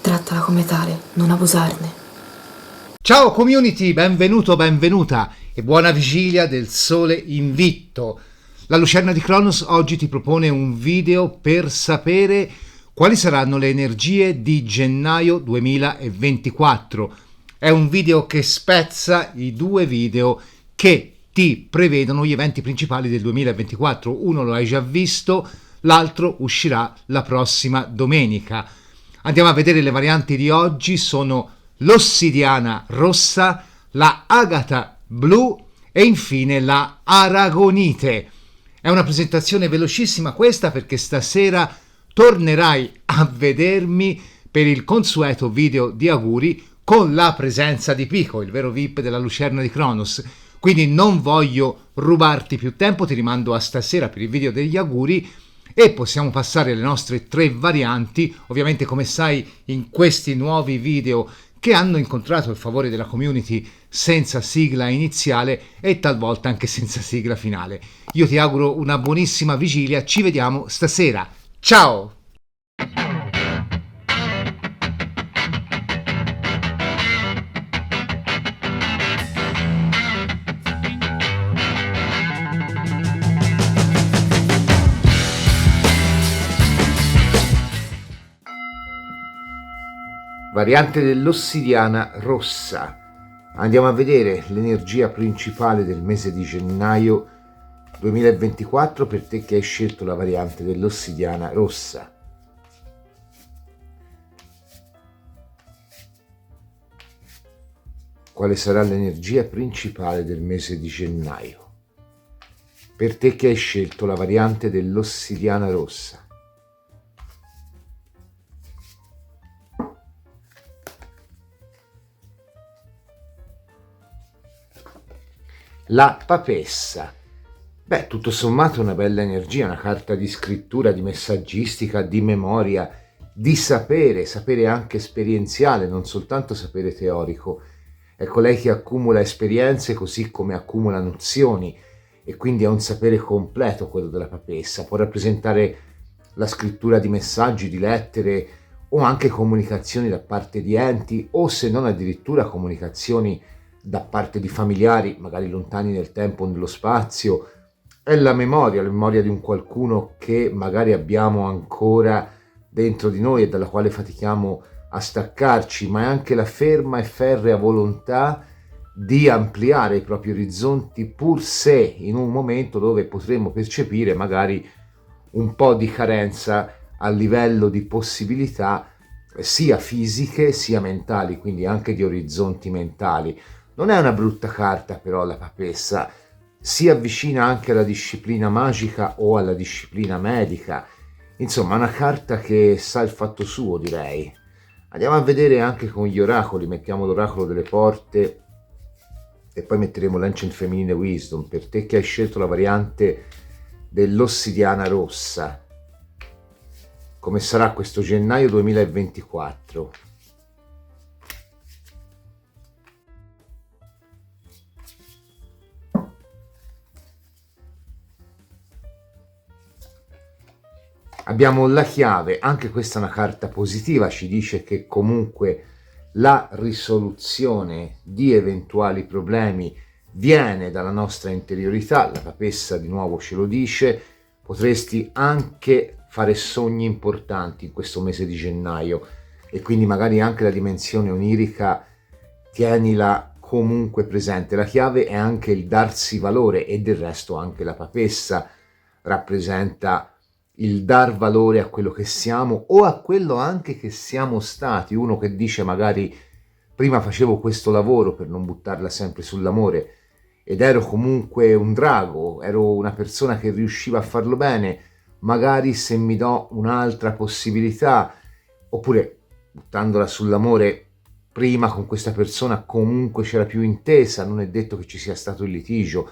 Trattala come tale, non abusarne. Ciao community, benvenuto, benvenuta e buona vigilia del sole invitto. La Lucerna di Cronos oggi ti propone un video per sapere quali saranno le energie di gennaio 2024. È un video che spezza i due video che ti prevedono gli eventi principali del 2024. Uno lo hai già visto, l'altro uscirà la prossima domenica. Andiamo a vedere le varianti di oggi. Sono l'ossidiana rossa, la agata blu e infine la aragonite. È una presentazione velocissima questa perché stasera tornerai a vedermi per il consueto video di auguri con la presenza di Pico, il vero VIP della Lucerna di Cronos. Quindi non voglio rubarti più tempo, ti rimando a stasera per il video degli auguri e possiamo passare alle nostre tre varianti. Ovviamente, come sai, in questi nuovi video che hanno incontrato il favore della community senza sigla iniziale e talvolta anche senza sigla finale. Io ti auguro una buonissima vigilia, ci vediamo stasera. Ciao! Variante dell'ossidiana rossa. Andiamo a vedere l'energia principale del mese di gennaio 2024 per te che hai scelto la variante dell'ossidiana rossa. Quale sarà l'energia principale del mese di gennaio per te che hai scelto la variante dell'ossidiana rossa? La papessa. Beh, tutto sommato una bella energia, una carta di scrittura, di messaggistica, di memoria, di sapere anche esperienziale, non soltanto sapere teorico. È colei che accumula esperienze così come accumula nozioni e quindi è un sapere completo quello della papessa. Può rappresentare la scrittura di messaggi, di lettere o anche comunicazioni da parte di enti o se non addirittura comunicazioni da parte di familiari, magari lontani nel tempo o nello spazio. È la memoria di un qualcuno che magari abbiamo ancora dentro di noi e dalla quale fatichiamo a staccarci, ma è anche la ferma e ferrea volontà di ampliare i propri orizzonti pur se in un momento dove potremmo percepire magari un po' di carenza a livello di possibilità sia fisiche sia mentali, quindi anche di orizzonti mentali. Non è una brutta carta però la papessa, si avvicina anche alla disciplina magica o alla disciplina medica, insomma è una carta che sa il fatto suo, direi. Andiamo a vedere anche con gli oracoli, mettiamo l'oracolo delle porte e poi metteremo l'Ancient Feminine Wisdom per te che hai scelto la variante dell'ossidiana rossa. Come sarà questo gennaio 2024? Abbiamo la chiave, anche questa è una carta positiva, ci dice che comunque la risoluzione di eventuali problemi viene dalla nostra interiorità. La papessa di nuovo ce lo dice, potresti anche fare sogni importanti in questo mese di gennaio e quindi magari anche la dimensione onirica tienila comunque presente. La chiave è anche il darsi valore e del resto anche la papessa rappresenta il dar valore a quello che siamo o a quello anche che siamo stati. Uno che dice magari prima facevo questo lavoro per non buttarla sempre sull'amore ed ero comunque un drago, ero una persona che riusciva a farlo bene, magari se mi do un'altra possibilità, oppure buttandola sull'amore prima con questa persona comunque c'era più intesa, non è detto che ci sia stato il litigio,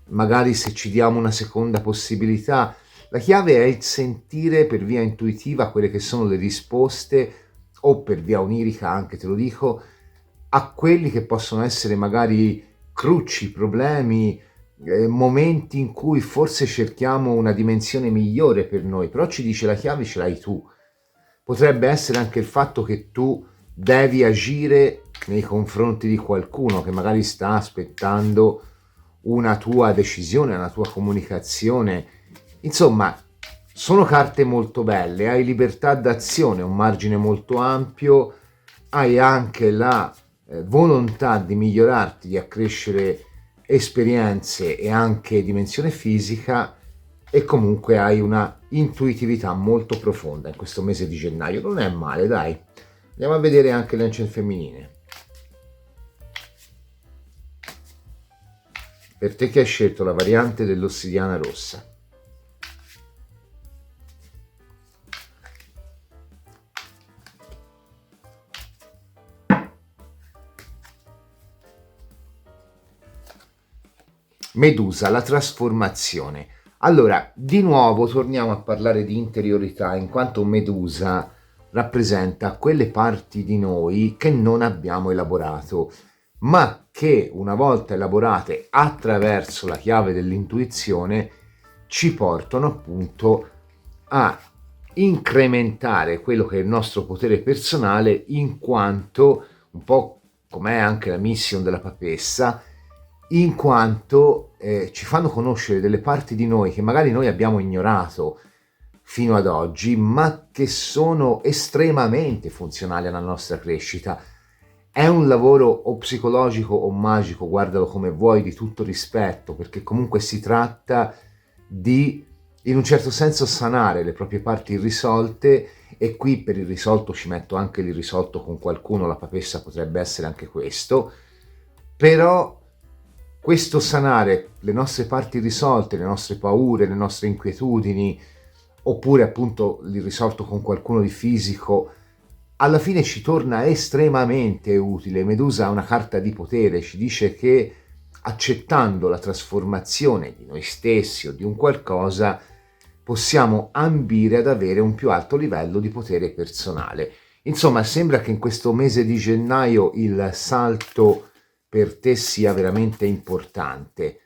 magari se ci diamo una seconda possibilità. La chiave è il sentire per via intuitiva quelle che sono le risposte, o per via onirica anche, te lo dico, a quelli che possono essere magari crucci, problemi, momenti in cui forse cerchiamo una dimensione migliore per noi, però ci dice la chiave ce l'hai tu. potrebbe essere anche il fatto che tu devi agire nei confronti di qualcuno che magari sta aspettando una tua decisione, una tua comunicazione. Insomma, sono carte molto belle, hai libertà d'azione, un margine molto ampio, hai anche la volontà di migliorarti, di accrescere esperienze e anche dimensione fisica, e comunque hai una intuitività molto profonda in questo mese di gennaio. Non è male, dai. Andiamo a vedere anche le ance femminine. Per te che hai scelto la variante dell'ossidiana rossa. Medusa, la trasformazione. Allora, di nuovo torniamo a parlare di interiorità, in quanto Medusa rappresenta quelle parti di noi che non abbiamo elaborato, ma che una volta elaborate attraverso la chiave dell'intuizione ci portano appunto a incrementare quello che è il nostro potere personale, in quanto, un po' com'è anche la mission della papessa, in quanto ci fanno conoscere delle parti di noi che magari noi abbiamo ignorato fino ad oggi, ma che sono estremamente funzionali alla nostra crescita. È un lavoro o psicologico o magico, guardalo come vuoi, di tutto rispetto, perché comunque si tratta di, in un certo senso, sanare le proprie parti irrisolte, e qui per irrisolto ci metto anche l'irrisolto con qualcuno, la papessa potrebbe essere anche questo, però questo sanare le nostre parti irrisolte, le nostre paure, le nostre inquietudini, oppure appunto l'irrisolto con qualcuno di fisico, alla fine ci torna estremamente utile. Medusa è una carta di potere, ci dice che accettando la trasformazione di noi stessi o di un qualcosa possiamo ambire ad avere un più alto livello di potere personale. Insomma, sembra che in questo mese di gennaio il salto per te sia veramente importante,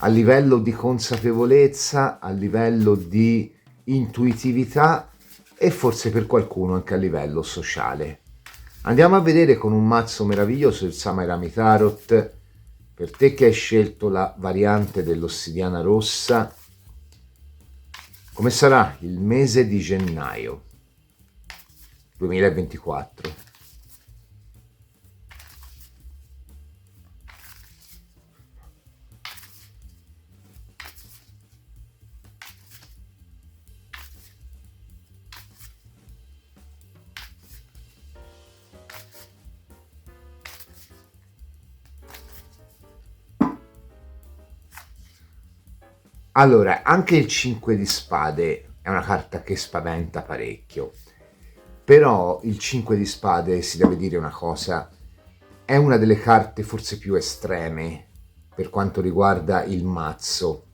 a livello di consapevolezza, a livello di intuitività e forse per qualcuno anche a livello sociale. Andiamo a vedere con un mazzo meraviglioso il Samarami Tarot, per te che hai scelto la variante dell'ossidiana rossa, come sarà il mese di gennaio 2024. Allora, anche il 5 di spade è una carta che spaventa parecchio, però il 5 di spade, si deve dire una cosa, è una delle carte forse più estreme per quanto riguarda il mazzo.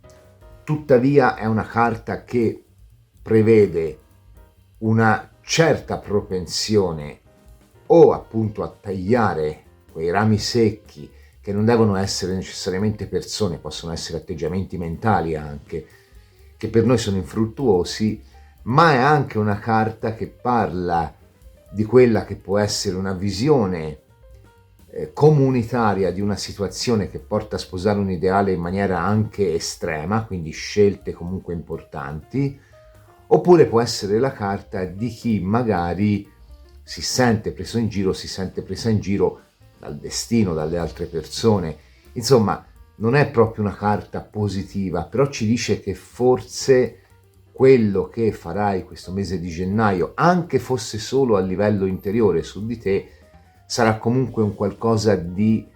Tuttavia è una carta che prevede una certa propensione o appunto a tagliare quei rami secchi, che non devono essere necessariamente persone, possono essere atteggiamenti mentali anche, che per noi sono infruttuosi, ma è anche una carta che parla di quella che può essere una visione comunitaria di una situazione che porta a sposare un ideale in maniera anche estrema, quindi scelte comunque importanti, oppure può essere la carta di chi magari si sente preso in giro, si sente presa in giro dal destino, dalle altre persone. Insomma, non è proprio una carta positiva, però ci dice che forse quello che farai questo mese di gennaio, anche fosse solo a livello interiore su di te, sarà comunque un qualcosa di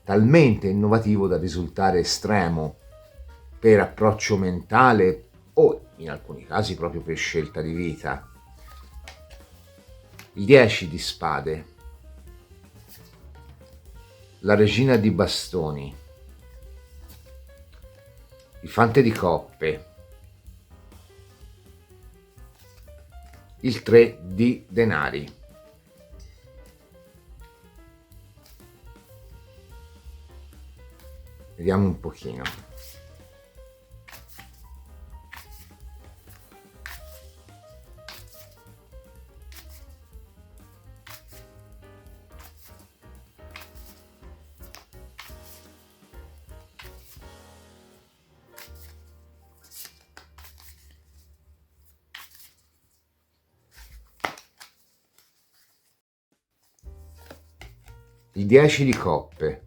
talmente innovativo da risultare estremo per approccio mentale o in alcuni casi proprio per scelta di vita. Il 10 di spade, la regina di bastoni, il fante di coppe, il 3 di denari. Vediamo un pochino. il 10 di coppe.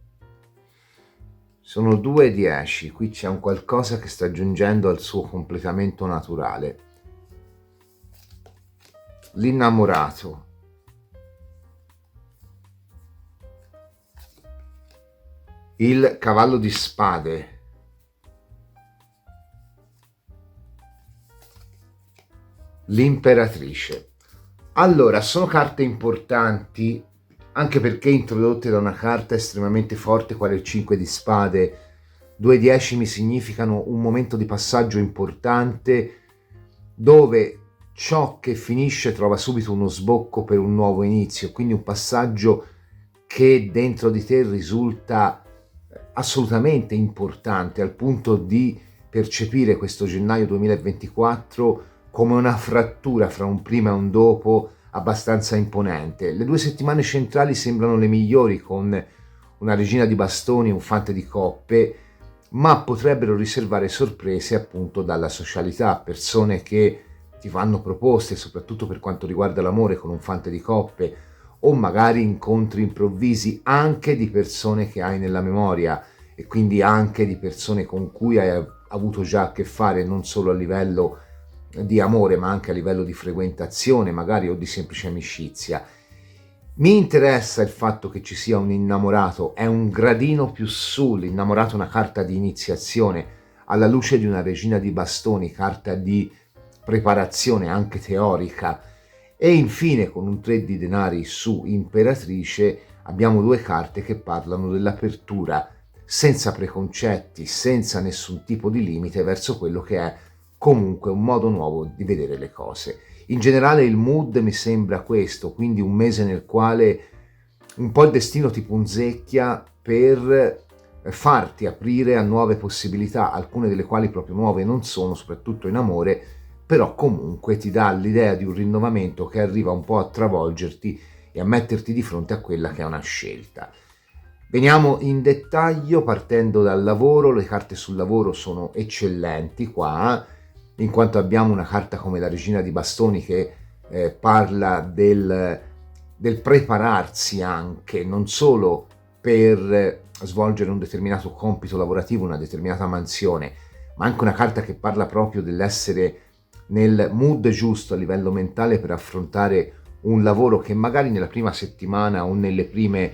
Sono 2 10, qui c'è un qualcosa che sta giungendo al suo completamento naturale. L'innamorato. Il cavallo di spade. L'imperatrice. Allora, sono carte importanti anche perché introdotte da una carta estremamente forte quale il 5 di spade. 2 10 mi significano un momento di passaggio importante dove ciò che finisce trova subito uno sbocco per un nuovo inizio, quindi un passaggio che dentro di te risulta assolutamente importante al punto di percepire questo gennaio 2024 come una frattura fra un prima e un dopo abbastanza imponente. Le 2 settimane centrali sembrano le migliori con una regina di bastoni e un fante di coppe, ma potrebbero riservare sorprese appunto dalla socialità, persone che ti fanno proposte, soprattutto per quanto riguarda l'amore con un fante di coppe, o magari incontri improvvisi anche di persone che hai nella memoria e quindi anche di persone con cui hai avuto già a che fare non solo a livello di amore ma anche a livello di frequentazione magari o di semplice amicizia. Mi interessa il fatto che ci sia un innamorato, è un gradino più su, l'innamorato è una carta di iniziazione alla luce di una regina di bastoni, carta di preparazione anche teorica. E infine con un 3 di denari su imperatrice abbiamo 2 carte che parlano dell'apertura senza preconcetti, senza nessun tipo di limite verso quello che è comunque un modo nuovo di vedere le cose. In generale il mood mi sembra questo, quindi un mese nel quale un po' il destino ti punzecchia per farti aprire a nuove possibilità, alcune delle quali proprio nuove non sono, soprattutto in amore, però comunque ti dà l'idea di un rinnovamento che arriva un po' a travolgerti e a metterti di fronte a quella che è una scelta. Veniamo in dettaglio partendo dal lavoro. Le carte sul lavoro sono eccellenti qua, in quanto abbiamo una carta come la regina di bastoni che parla del prepararsi anche, non solo per svolgere un determinato compito lavorativo, una determinata mansione, ma anche una carta che parla proprio dell'essere nel mood giusto a livello mentale per affrontare un lavoro che magari nella prima settimana o nelle prime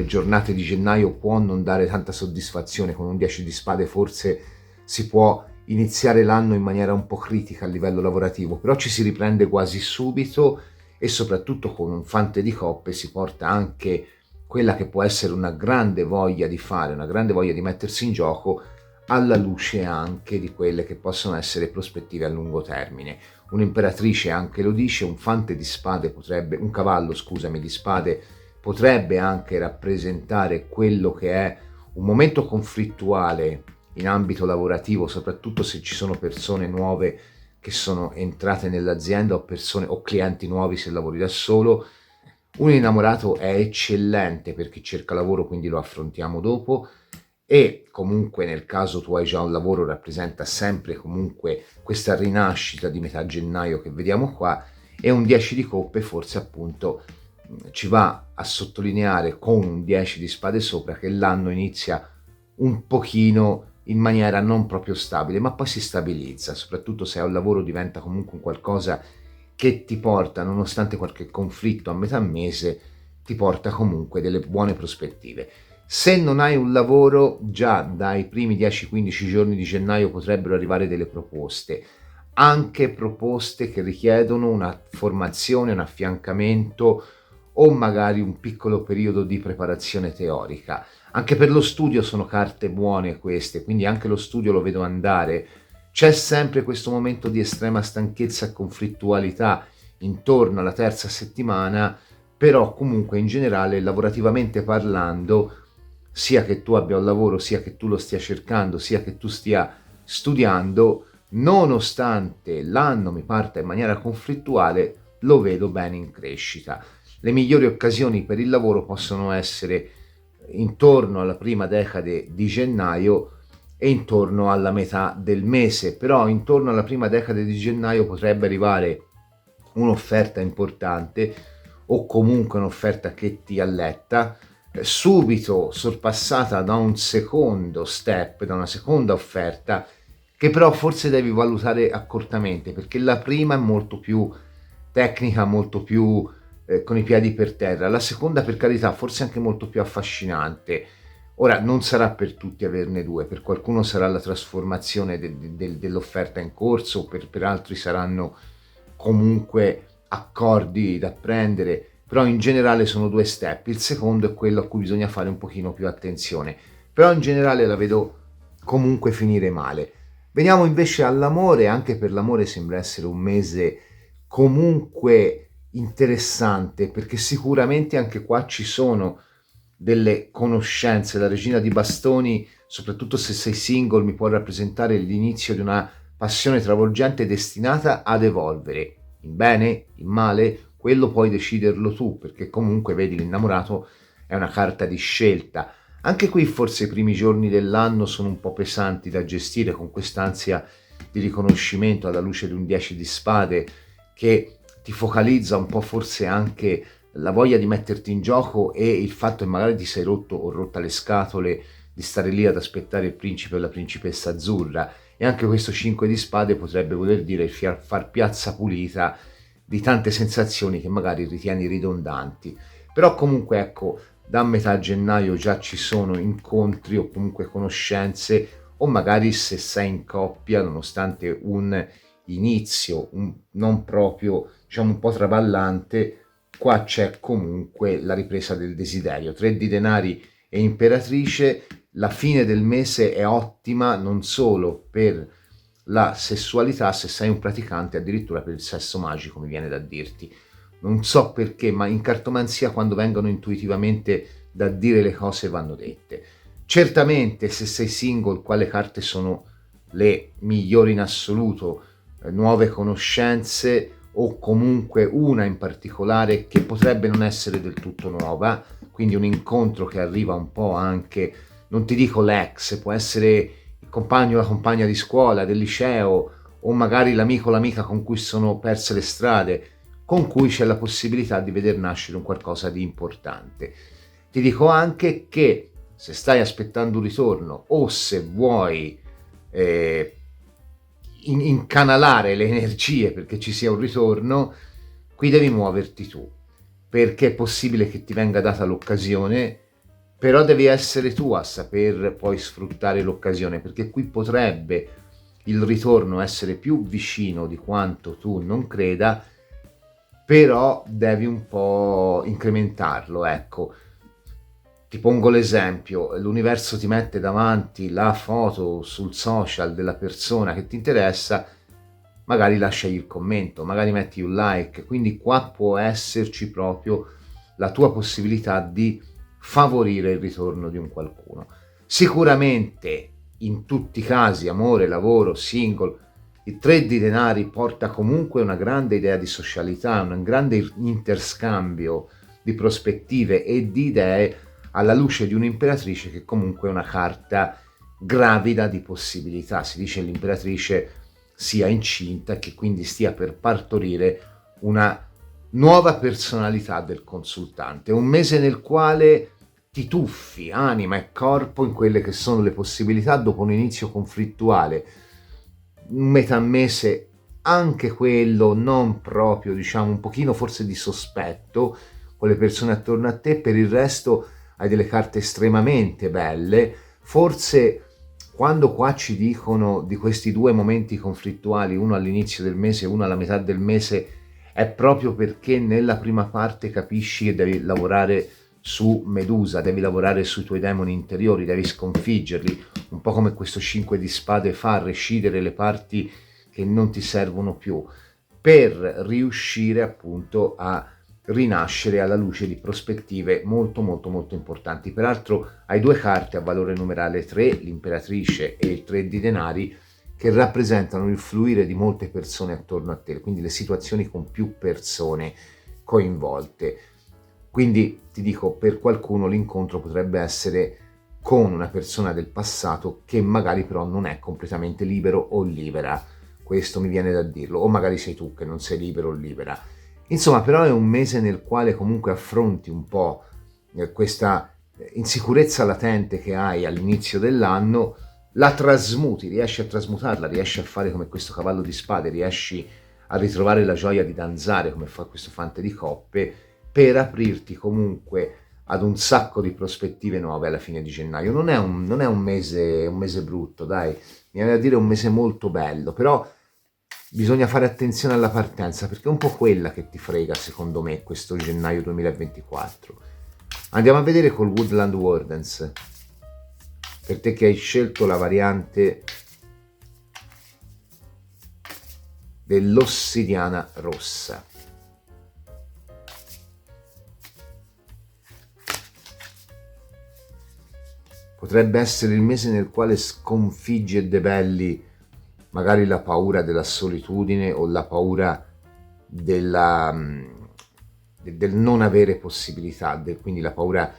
giornate di gennaio può non dare tanta soddisfazione. Con un 10 di spade forse si può iniziare l'anno in maniera un po' critica a livello lavorativo, però ci si riprende quasi subito e soprattutto con un fante di coppe si porta anche quella che può essere una grande voglia di fare, una grande voglia di mettersi in gioco alla luce anche di quelle che possono essere prospettive a lungo termine. Un'imperatrice anche lo dice, un fante di spade potrebbe, un cavallo scusami di spade potrebbe anche rappresentare quello che è un momento conflittuale in ambito lavorativo, soprattutto se ci sono persone nuove che sono entrate nell'azienda o persone o clienti nuovi se lavori da solo. Un innamorato è eccellente per chi cerca lavoro, quindi lo affrontiamo dopo, e comunque nel caso tu hai già un lavoro rappresenta sempre comunque questa rinascita di metà gennaio che vediamo qua, e un 10 di coppe forse appunto ci va a sottolineare con un 10 di spade sopra che l'anno inizia un pochino in maniera non proprio stabile, ma poi si stabilizza, soprattutto se a un lavoro diventa comunque un qualcosa che ti porta, nonostante qualche conflitto a metà mese, ti porta comunque delle buone prospettive. Se non hai un lavoro, già dai primi 10-15 giorni di gennaio potrebbero arrivare delle proposte, anche proposte che richiedono una formazione, un affiancamento o magari un piccolo periodo di preparazione teorica. Anche per lo studio sono carte buone queste, quindi anche lo studio lo vedo andare. C'è sempre questo momento di estrema stanchezza e conflittualità intorno alla terza settimana, però comunque in generale lavorativamente parlando, sia che tu abbia un lavoro, sia che tu lo stia cercando, sia che tu stia studiando, nonostante l'anno mi parta in maniera conflittuale, lo vedo bene in crescita. Le migliori occasioni per il lavoro possono essere intorno alla prima decade di gennaio e intorno alla metà del mese, però intorno alla prima decade di gennaio potrebbe arrivare un'offerta importante o comunque un'offerta che ti alletta, subito sorpassata da un secondo step, da una seconda offerta, che però forse devi valutare accortamente, perché la prima è molto più tecnica, molto più con i piedi per terra, la seconda, per carità, forse anche molto più affascinante. Ora, non sarà per tutti averne due, per qualcuno sarà la trasformazione dell'offerta in corso, per altri saranno comunque accordi da prendere, però in generale sono due step. Il secondo è quello a cui bisogna fare un pochino più attenzione, però in generale la vedo comunque finire male. Veniamo invece all'amore. Anche per l'amore sembra essere un mese comunque interessante, perché sicuramente anche qua ci sono delle conoscenze. La regina di bastoni, soprattutto se sei single, mi può rappresentare l'inizio di una passione travolgente destinata ad evolvere, in bene, in male, quello puoi deciderlo tu, perché comunque vedi, l'innamorato è una carta di scelta. Anche qui forse i primi giorni dell'anno sono un po' pesanti da gestire, con quest'ansia di riconoscimento alla luce di un 10 di spade che ti focalizza un po', forse anche la voglia di metterti in gioco e il fatto che magari ti sei rotto o rotta le scatole di stare lì ad aspettare il principe o la principessa azzurra. E anche questo 5 di spade potrebbe voler dire far piazza pulita di tante sensazioni che magari ritieni ridondanti. Però comunque ecco, da metà gennaio già ci sono incontri o comunque conoscenze, o magari se sei in coppia, nonostante un inizio non proprio, diciamo, un po' traballante, qua c'è comunque la ripresa del desiderio. 3 di denari e imperatrice. La fine del mese è ottima non solo per la sessualità, se sei un praticante, addirittura per il sesso magico, mi viene da dirti. Non so perché, ma in cartomanzia, quando vengono intuitivamente da dire le cose, vanno dette. Certamente, se sei single, quale carte sono le migliori in assoluto? Nuove conoscenze, o comunque una in particolare che potrebbe non essere del tutto nuova, quindi un incontro che arriva un po' anche, non ti dico l'ex, può essere il compagno o la compagna di scuola, del liceo, o magari l'amico o l'amica con cui sono perse le strade, con cui c'è la possibilità di veder nascere un qualcosa di importante. Ti dico anche che se stai aspettando un ritorno, o se vuoi incanalare le energie perché ci sia un ritorno, qui devi muoverti tu, perché è possibile che ti venga data l'occasione, però devi essere tu a saper poi sfruttare l'occasione, perché qui potrebbe il ritorno essere più vicino di quanto tu non creda, però devi un po' incrementarlo, ecco. Ti pongo l'esempio: l'universo ti mette davanti la foto sul social della persona che ti interessa, magari lasciagli il commento, magari metti un like, quindi qua può esserci proprio la tua possibilità di favorire il ritorno di un qualcuno. Sicuramente in tutti i casi, amore, lavoro, single, il 3 di denari porta comunque una grande idea di socialità, un grande interscambio di prospettive e di idee, alla luce di un'imperatrice che comunque è una carta gravida di possibilità. Si dice che l'imperatrice sia incinta e che quindi stia per partorire una nuova personalità del consultante. Un mese nel quale ti tuffi anima e corpo in quelle che sono le possibilità dopo un inizio conflittuale. Un metà mese, anche quello non proprio, diciamo, un pochino forse di sospetto con le persone attorno a te. Per il resto hai delle carte estremamente belle. Forse quando qua ci dicono di questi due momenti conflittuali, uno all'inizio del mese e uno alla metà del mese, è proprio perché nella prima parte capisci che devi lavorare su Medusa, devi lavorare sui tuoi demoni interiori, devi sconfiggerli, un po' come questo 5 di spade fa, recidere le parti che non ti servono più, per riuscire appunto a rinascere alla luce di prospettive molto molto molto importanti. Peraltro hai due carte a valore numerale 3, l'imperatrice e il 3 di denari, che rappresentano il fluire di molte persone attorno a te, quindi le situazioni con più persone coinvolte. Quindi ti dico, per qualcuno l'incontro potrebbe essere con una persona del passato che magari però non è completamente libero o libera, questo mi viene da dirlo, o magari sei tu che non sei libero o libera. Insomma, però è un mese nel quale comunque affronti un po' questa insicurezza latente che hai all'inizio dell'anno, la trasmuti, riesci a trasmutarla, riesci a fare come questo cavallo di spade, riesci a ritrovare la gioia di danzare come fa questo fante di coppe, per aprirti comunque ad un sacco di prospettive nuove alla fine di gennaio. Non è un mese brutto, dai, mi viene da dire un mese molto bello, però bisogna fare attenzione alla partenza, perché è un po' quella che ti frega, secondo me, questo gennaio 2024. Andiamo a vedere col Woodland Wardens, per te che hai scelto la variante dell'ossidiana rossa. Potrebbe essere il mese nel quale sconfiggi e debelli magari la paura della solitudine o la paura del non avere possibilità, quindi la paura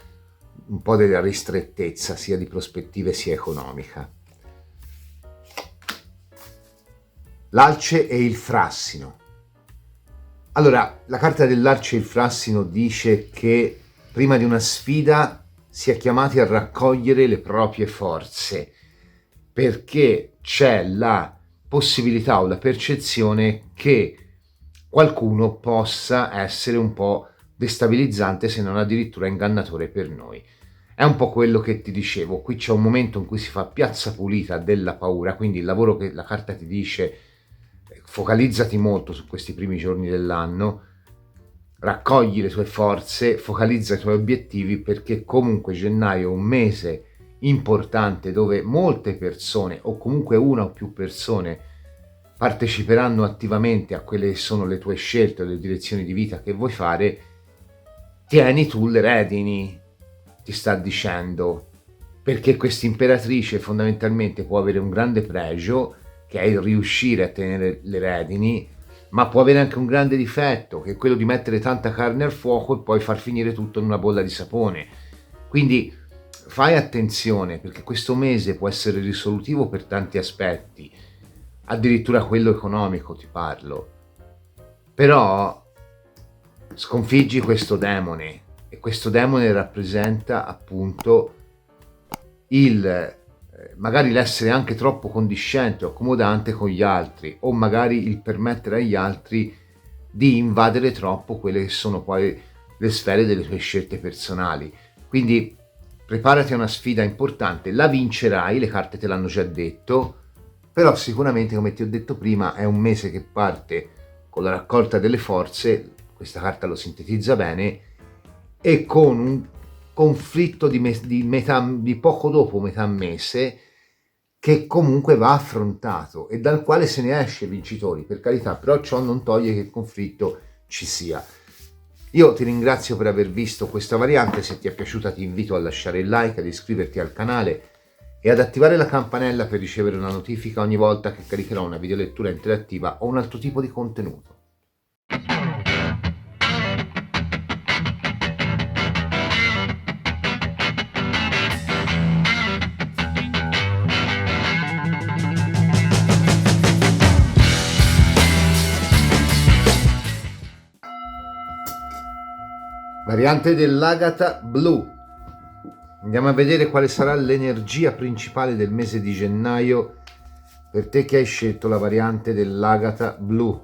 un po' della ristrettezza sia di prospettive sia economica. L'alce e il frassino. Allora, la carta dell'alce e il frassino dice che prima di una sfida si è chiamati a raccogliere le proprie forze, perché c'è la possibilità o la percezione che qualcuno possa essere un po' destabilizzante, se non addirittura ingannatore per noi. È un po' quello che ti dicevo, qui c'è un momento in cui si fa piazza pulita della paura, quindi il lavoro che la carta ti dice, focalizzati molto su questi primi giorni dell'anno, raccogli le tue forze, focalizza i tuoi obiettivi, perché comunque gennaio è un mese importante dove molte persone, o comunque una o più persone, parteciperanno attivamente a quelle che sono le tue scelte o le direzioni di vita che vuoi fare. Tieni tu le redini, ti sta dicendo, perché questa imperatrice fondamentalmente può avere un grande pregio, che è il riuscire a tenere le redini, ma può avere anche un grande difetto, che è quello di mettere tanta carne al fuoco e poi far finire tutto in una bolla di sapone. Quindi fai attenzione, perché questo mese può essere risolutivo per tanti aspetti, addirittura quello economico ti parlo, però sconfiggi questo demone, e questo demone rappresenta appunto il magari l'essere anche troppo condiscendente o accomodante con gli altri, o magari il permettere agli altri di invadere troppo quelle che sono poi le sfere delle tue scelte personali. Quindi preparati a una sfida importante, la vincerai, le carte te l'hanno già detto, però sicuramente, come ti ho detto prima, è un mese che parte con la raccolta delle forze, questa carta lo sintetizza bene, e con un conflitto di poco dopo metà mese, che comunque va affrontato e dal quale se ne esce vincitori, per carità, però ciò non toglie che il conflitto ci sia. Io ti ringrazio per aver visto questa variante, se ti è piaciuta ti invito a lasciare il like, ad iscriverti al canale e ad attivare la campanella per ricevere una notifica ogni volta che caricherò una videolettura interattiva o un altro tipo di contenuto. Variante dell'agata blu. Andiamo a vedere quale sarà l'energia principale del mese di gennaio per te che hai scelto la variante dell'agata blu.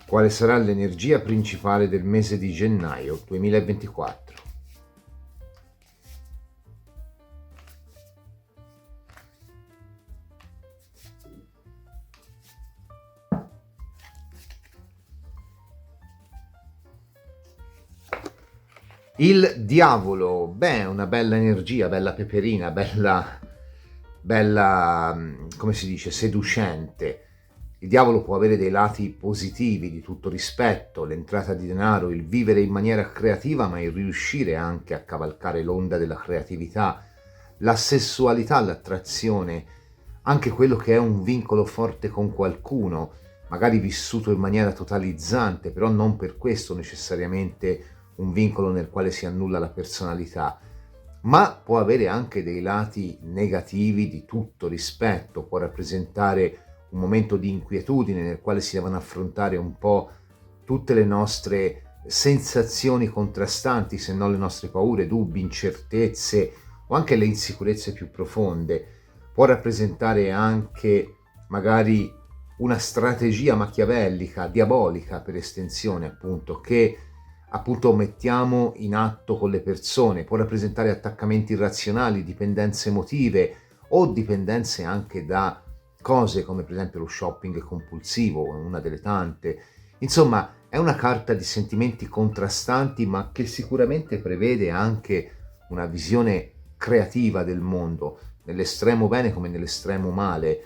Quale sarà l'energia principale del mese di gennaio 2024? Il diavolo, beh, una bella energia, bella peperina, bella, come si dice, seducente. Il diavolo può avere dei lati positivi, di tutto rispetto, l'entrata di denaro, il vivere in maniera creativa, ma il riuscire anche a cavalcare l'onda della creatività, la sessualità, l'attrazione, anche quello che è un vincolo forte con qualcuno, magari vissuto in maniera totalizzante, però non per questo necessariamente un vincolo nel quale si annulla la personalità, ma può avere anche dei lati negativi di tutto rispetto, può rappresentare un momento di inquietudine nel quale si devono affrontare un po' tutte le nostre sensazioni contrastanti, se non le nostre paure, dubbi, incertezze o anche le insicurezze più profonde. Può rappresentare anche magari una strategia machiavellica, diabolica per estensione, appunto, che appunto mettiamo in atto con le persone. Può rappresentare attaccamenti irrazionali, dipendenze emotive o dipendenze anche da cose come per esempio lo shopping compulsivo, una delle tante. Insomma, è una carta di sentimenti contrastanti, ma che sicuramente prevede anche una visione creativa del mondo, nell'estremo bene come nell'estremo male,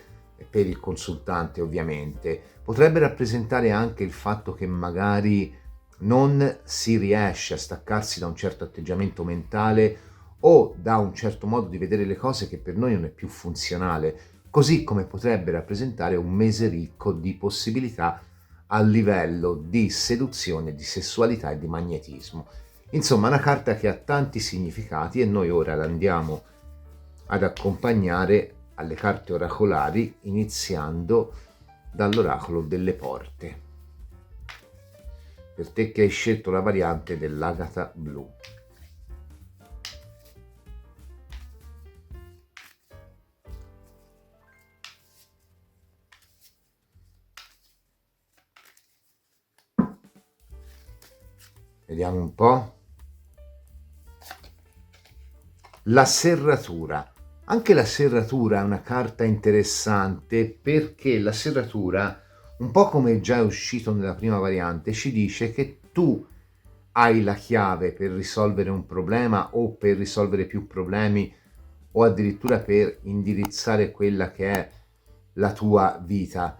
per il consultante ovviamente. Potrebbe rappresentare anche il fatto che magari non si riesce a staccarsi da un certo atteggiamento mentale o da un certo modo di vedere le cose che per noi non è più funzionale, così come potrebbe rappresentare un mese ricco di possibilità a livello di seduzione, di sessualità e di magnetismo. Insomma, una carta che ha tanti significati e noi ora la andiamo ad accompagnare alle carte oracolari, iniziando dall'oracolo delle porte. Per te che hai scelto la variante dell'agata blu. Vediamo un po'. La serratura. Anche la serratura è una carta interessante perché la serratura, un po' come già è uscito nella prima variante, ci dice che tu hai la chiave per risolvere un problema o per risolvere più problemi o addirittura per indirizzare quella che è la tua vita.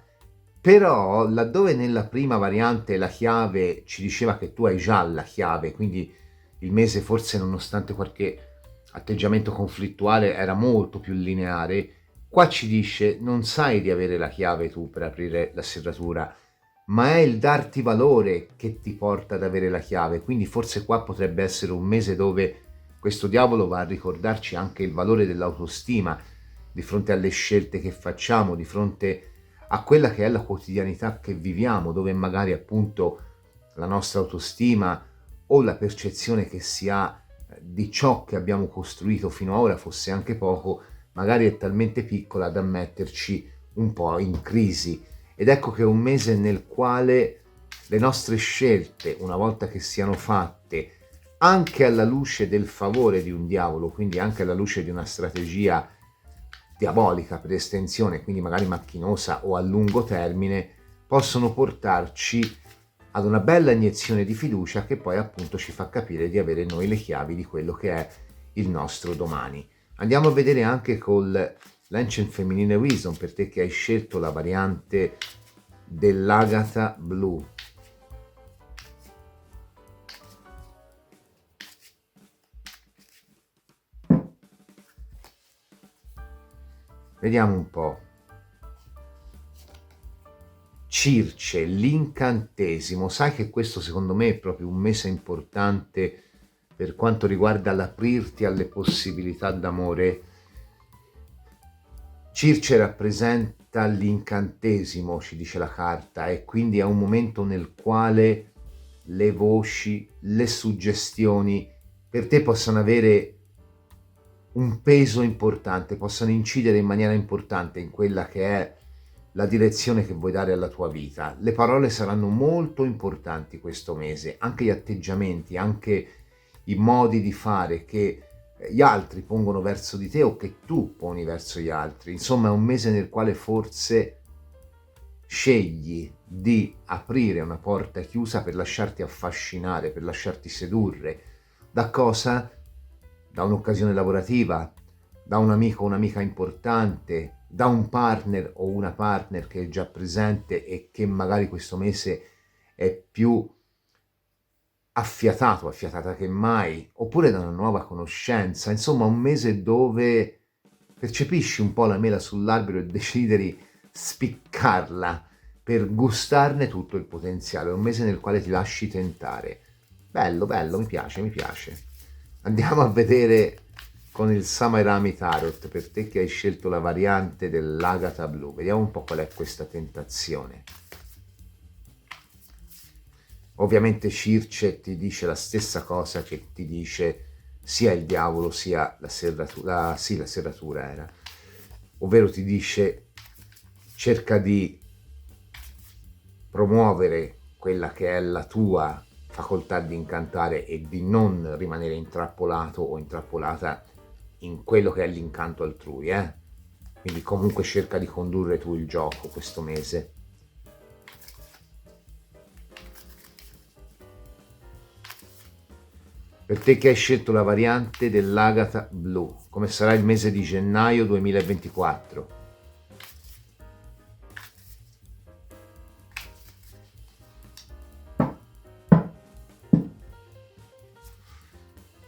Però laddove nella prima variante la chiave ci diceva che tu hai già la chiave, quindi il mese forse nonostante qualche atteggiamento conflittuale era molto più lineare, qua ci dice non sai di avere la chiave tu per aprire la serratura, ma è il darti valore che ti porta ad avere la chiave. Quindi forse qua potrebbe essere un mese dove questo diavolo va a ricordarci anche il valore dell'autostima di fronte alle scelte che facciamo, di fronte a quella che è la quotidianità che viviamo, dove magari appunto la nostra autostima o la percezione che si ha di ciò che abbiamo costruito fino ad ora, fosse anche poco, magari è talmente piccola da metterci un po' in crisi. Ed ecco che è un mese nel quale le nostre scelte, una volta che siano fatte, anche alla luce del favore di un diavolo, quindi anche alla luce di una strategia diabolica per estensione, quindi magari macchinosa o a lungo termine, possono portarci ad una bella iniezione di fiducia che poi appunto ci fa capire di avere noi le chiavi di quello che è il nostro domani. Andiamo a vedere anche con l'Ancient Feminine Wisdom, per te che hai scelto la variante dell'agata blu. Vediamo un po'. Circe, l'incantesimo. Sai che questo secondo me è proprio un mese importante per quanto riguarda l'aprirti alle possibilità d'amore. Circe rappresenta l'incantesimo, ci dice la carta, e quindi è un momento nel quale le voci, le suggestioni per te possano avere un peso importante, possano incidere in maniera importante in quella che è la direzione che vuoi dare alla tua vita. Le parole saranno molto importanti questo mese, anche gli atteggiamenti, anche i modi di fare che gli altri pongono verso di te o che tu poni verso gli altri. Insomma, è un mese nel quale forse scegli di aprire una porta chiusa per lasciarti affascinare, per lasciarti sedurre. Da cosa? Da un'occasione lavorativa, da un amico o un'amica importante, da un partner o una partner che è già presente e che magari questo mese è più affiatata che mai, oppure da una nuova conoscenza. Insomma, un mese dove percepisci un po' la mela sull'albero e desideri spiccarla per gustarne tutto il potenziale. È un mese nel quale ti lasci tentare. Bello, bello, mi piace, mi piace. Andiamo a vedere con il Samairami Tarot, per te che hai scelto la variante dell'agata blu. Vediamo un po' qual è questa tentazione. Ovviamente Circe ti dice la stessa cosa che ti dice sia il diavolo sia la serratura, sì, la serratura era, ovvero ti dice cerca di promuovere quella che è la tua facoltà di incantare e di non rimanere intrappolato o intrappolata in quello che è l'incanto altrui, Quindi comunque cerca di condurre tu il gioco questo mese. Per te che hai scelto la variante dell'agata blu, come sarà il mese di gennaio 2024?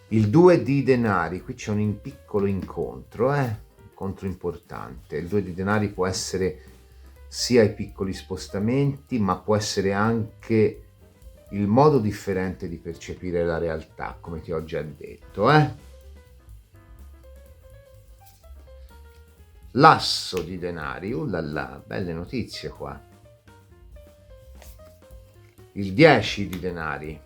Il 2 di denari, qui c'è un piccolo incontro, incontro importante. Il 2 di denari può essere sia i piccoli spostamenti, ma può essere anche il modo differente di percepire la realtà, come ti ho già detto, L'asso di denari, là, belle notizie qua. Il 10 di denari.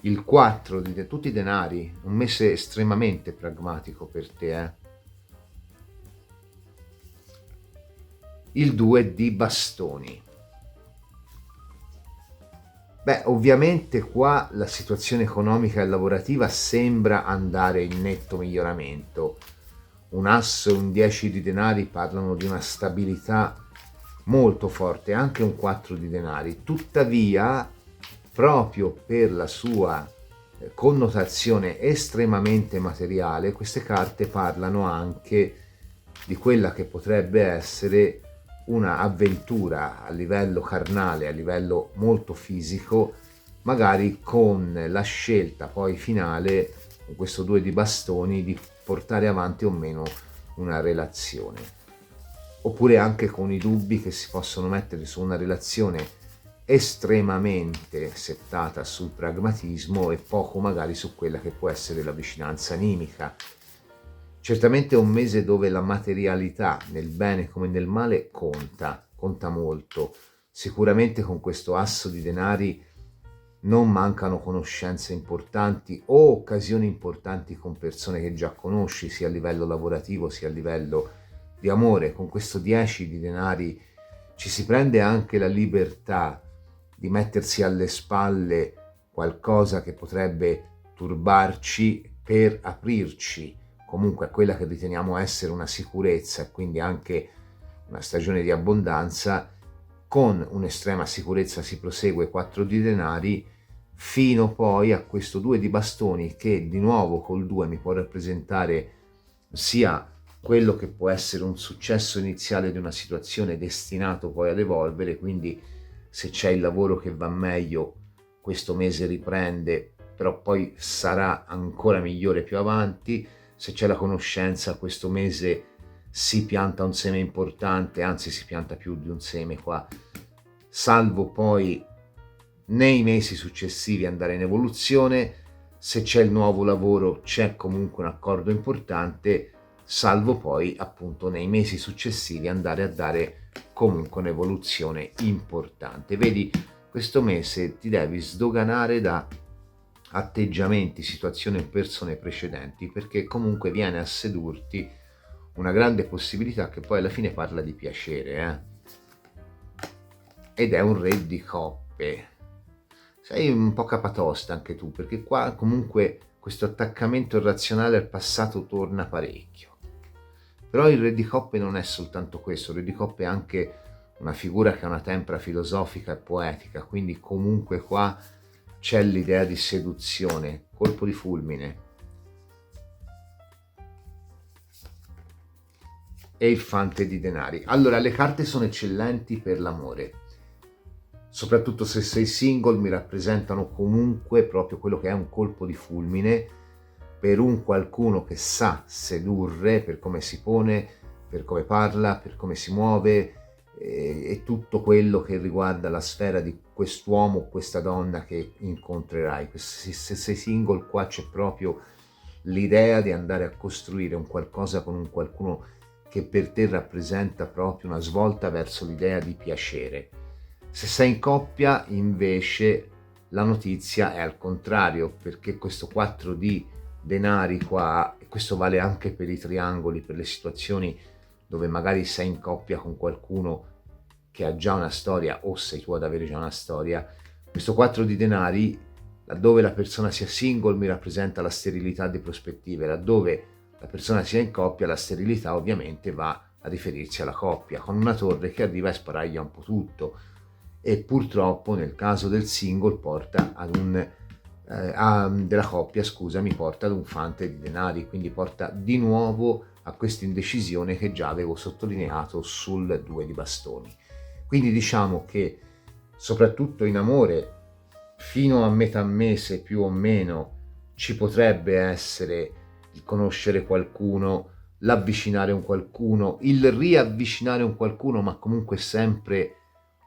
Il 4 di tutti i denari, un mese estremamente pragmatico per te, Il 2 di bastoni. Beh, ovviamente qua la situazione economica e lavorativa sembra andare in netto miglioramento. Un asso e un 10 di denari parlano di una stabilità molto forte, anche un 4 di denari. Tuttavia, proprio per la sua connotazione estremamente materiale, queste carte parlano anche di quella che potrebbe essere una avventura a livello carnale, a livello molto fisico, magari con la scelta poi finale, con questo 2 di bastoni, di portare avanti o meno una relazione. Oppure anche con i dubbi che si possono mettere su una relazione estremamente settata sul pragmatismo e poco magari su quella che può essere la vicinanza animica. Certamente è un mese dove la materialità, nel bene come nel male, conta molto. Sicuramente con questo asso di denari non mancano conoscenze importanti o occasioni importanti con persone che già conosci, sia a livello lavorativo sia a livello di amore. Con questo 10 di denari ci si prende anche la libertà di mettersi alle spalle qualcosa che potrebbe turbarci per aprirci comunque a quella che riteniamo essere una sicurezza e quindi anche una stagione di abbondanza. Con un'estrema sicurezza si prosegue 4 di denari fino poi a questo 2 di bastoni che di nuovo col 2 mi può rappresentare sia quello che può essere un successo iniziale di una situazione destinato poi ad evolvere, quindi se c'è il lavoro che va meglio questo mese riprende, però poi sarà ancora migliore più avanti. Se c'è la conoscenza questo mese si pianta un seme importante, anzi si pianta più di un seme qua, salvo poi nei mesi successivi andare in evoluzione. Se c'è il nuovo lavoro c'è comunque un accordo importante, salvo poi appunto nei mesi successivi andare a dare comunque un'evoluzione importante. Vedi, questo mese ti devi sdoganare da atteggiamenti, situazioni e persone precedenti, perché comunque viene a sedurti una grande possibilità che poi alla fine parla di piacere, ed è un re di coppe. Sei un po' capatosta anche tu, perché qua comunque questo attaccamento irrazionale al passato torna parecchio. Però il re di coppe non è soltanto questo, il re di coppe è anche una figura che ha una tempra filosofica e poetica, quindi comunque qua c'è l'idea di seduzione, colpo di fulmine. E il fante di denari. Allora, le carte sono eccellenti per l'amore. Soprattutto se sei single, mi rappresentano comunque proprio quello che è un colpo di fulmine per un qualcuno che sa sedurre per come si pone, per come parla, per come si muove e tutto quello che riguarda la sfera di quest'uomo o questa donna che incontrerai. Se sei single, qua c'è proprio l'idea di andare a costruire un qualcosa con un qualcuno che per te rappresenta proprio una svolta verso l'idea di piacere. Se sei in coppia invece la notizia è al contrario, perché questo 4 di denari qua, e questo vale anche per i triangoli, per le situazioni dove magari sei in coppia con qualcuno che ha già una storia o sei tu ad avere già una storia, questo 4 di denari, laddove la persona sia single, mi rappresenta la sterilità di prospettive, laddove la persona sia in coppia, la sterilità ovviamente va a riferirsi alla coppia, con una torre che arriva e sparaglia un po' tutto, e purtroppo nel caso del single porta ad della coppia, scusami, porta ad un fante di denari, quindi porta di nuovo a questa indecisione che già avevo sottolineato sul 2 di bastoni. Quindi diciamo che soprattutto in amore fino a metà mese più o meno ci potrebbe essere il conoscere qualcuno, l'avvicinare un qualcuno, il riavvicinare un qualcuno, ma comunque sempre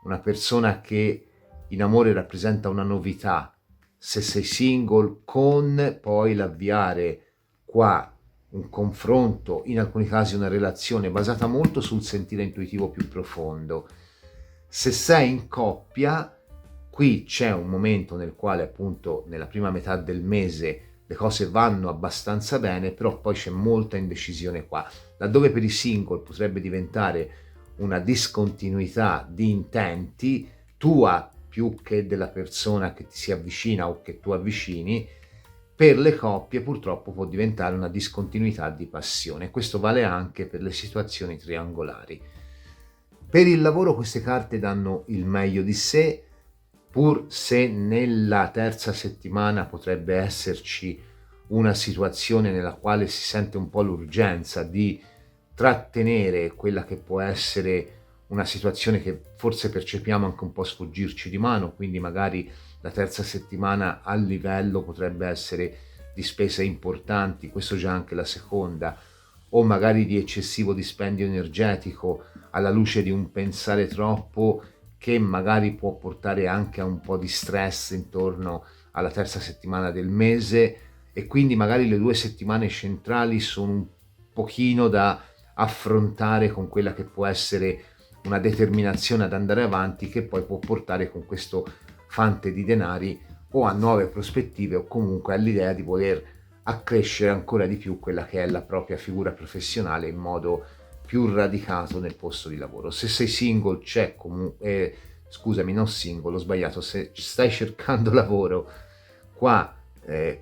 una persona che in amore rappresenta una novità, se sei single, con poi l'avviare qua un confronto, in alcuni casi una relazione basata molto sul sentire intuitivo più profondo. Se sei in coppia, qui c'è un momento nel quale appunto nella prima metà del mese le cose vanno abbastanza bene, però poi c'è molta indecisione qua, laddove per i single potrebbe diventare una discontinuità di intenti tua più che della persona che ti si avvicina o che tu avvicini. Per le coppie purtroppo può diventare una discontinuità di passione. Questo vale anche per le situazioni triangolari. Per il lavoro queste carte danno il meglio di sé, pur se nella terza settimana potrebbe esserci una situazione nella quale si sente un po' l'urgenza di trattenere quella che può essere una situazione che forse percepiamo anche un po' sfuggirci di mano, quindi magari la terza settimana a livello potrebbe essere di spese importanti, questo già anche la seconda, o magari di eccessivo dispendio energetico alla luce di un pensare troppo che magari può portare anche a un po' di stress intorno alla terza settimana del mese, e quindi magari le 2 settimane centrali sono un pochino da affrontare con quella che può essere una determinazione ad andare avanti, che poi può portare con questo fante di denari o a nuove prospettive o comunque all'idea di voler accrescere ancora di più quella che è la propria figura professionale in modo più radicato nel posto di lavoro. Se sei single c'è comunque, scusami, non single, ho sbagliato, se stai cercando lavoro qua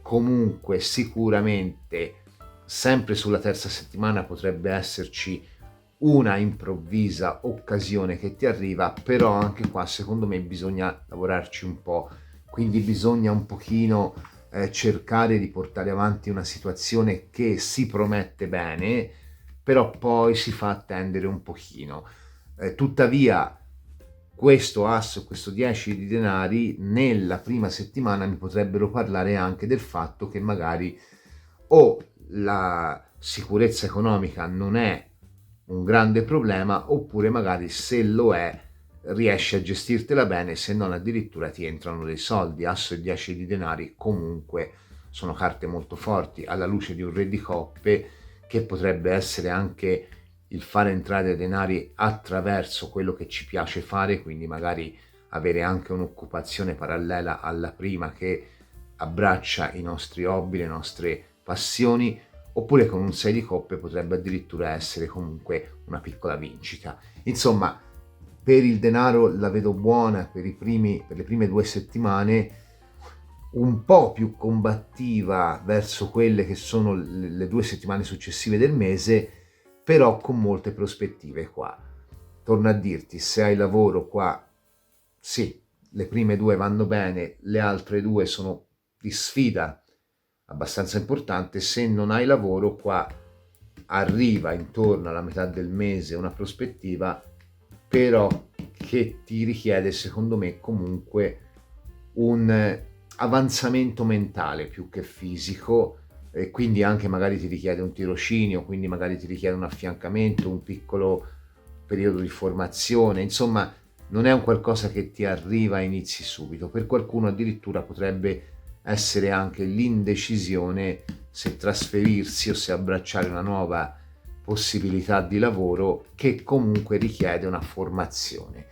comunque sicuramente sempre sulla terza settimana potrebbe esserci una improvvisa occasione che ti arriva, però anche qua secondo me bisogna lavorarci un po', quindi bisogna un pochino cercare di portare avanti una situazione che si promette bene, però poi si fa attendere un pochino. Tuttavia questo asso, questo 10 di denari nella prima settimana mi potrebbero parlare anche del fatto che magari o la sicurezza economica non è un grande problema, oppure magari se lo è riesci a gestirtela bene, se non addirittura ti entrano dei soldi. Asso e 10 di denari comunque sono carte molto forti alla luce di un re di coppe, che potrebbe essere anche il fare entrare denari attraverso quello che ci piace fare, quindi magari avere anche un'occupazione parallela alla prima che abbraccia i nostri hobby, le nostre passioni, oppure con un 6 di coppe potrebbe addirittura essere comunque una piccola vincita. Insomma, per il denaro la vedo buona per le prime 2 settimane, un po' più combattiva verso quelle che sono le 2 settimane successive del mese, però con molte prospettive qua. Torno a dirti, se hai lavoro qua, sì, le prime 2 vanno bene, le altre 2 sono di sfida abbastanza importante. Se non hai lavoro qua arriva intorno alla metà del mese una prospettiva, però che ti richiede secondo me comunque un avanzamento mentale più che fisico, e quindi anche magari ti richiede un tirocinio, quindi magari ti richiede un affiancamento, un piccolo periodo di formazione, insomma non è un qualcosa che ti arriva a inizi subito. Per qualcuno addirittura potrebbe essere anche l'indecisione se trasferirsi o se abbracciare una nuova possibilità di lavoro che comunque richiede una formazione.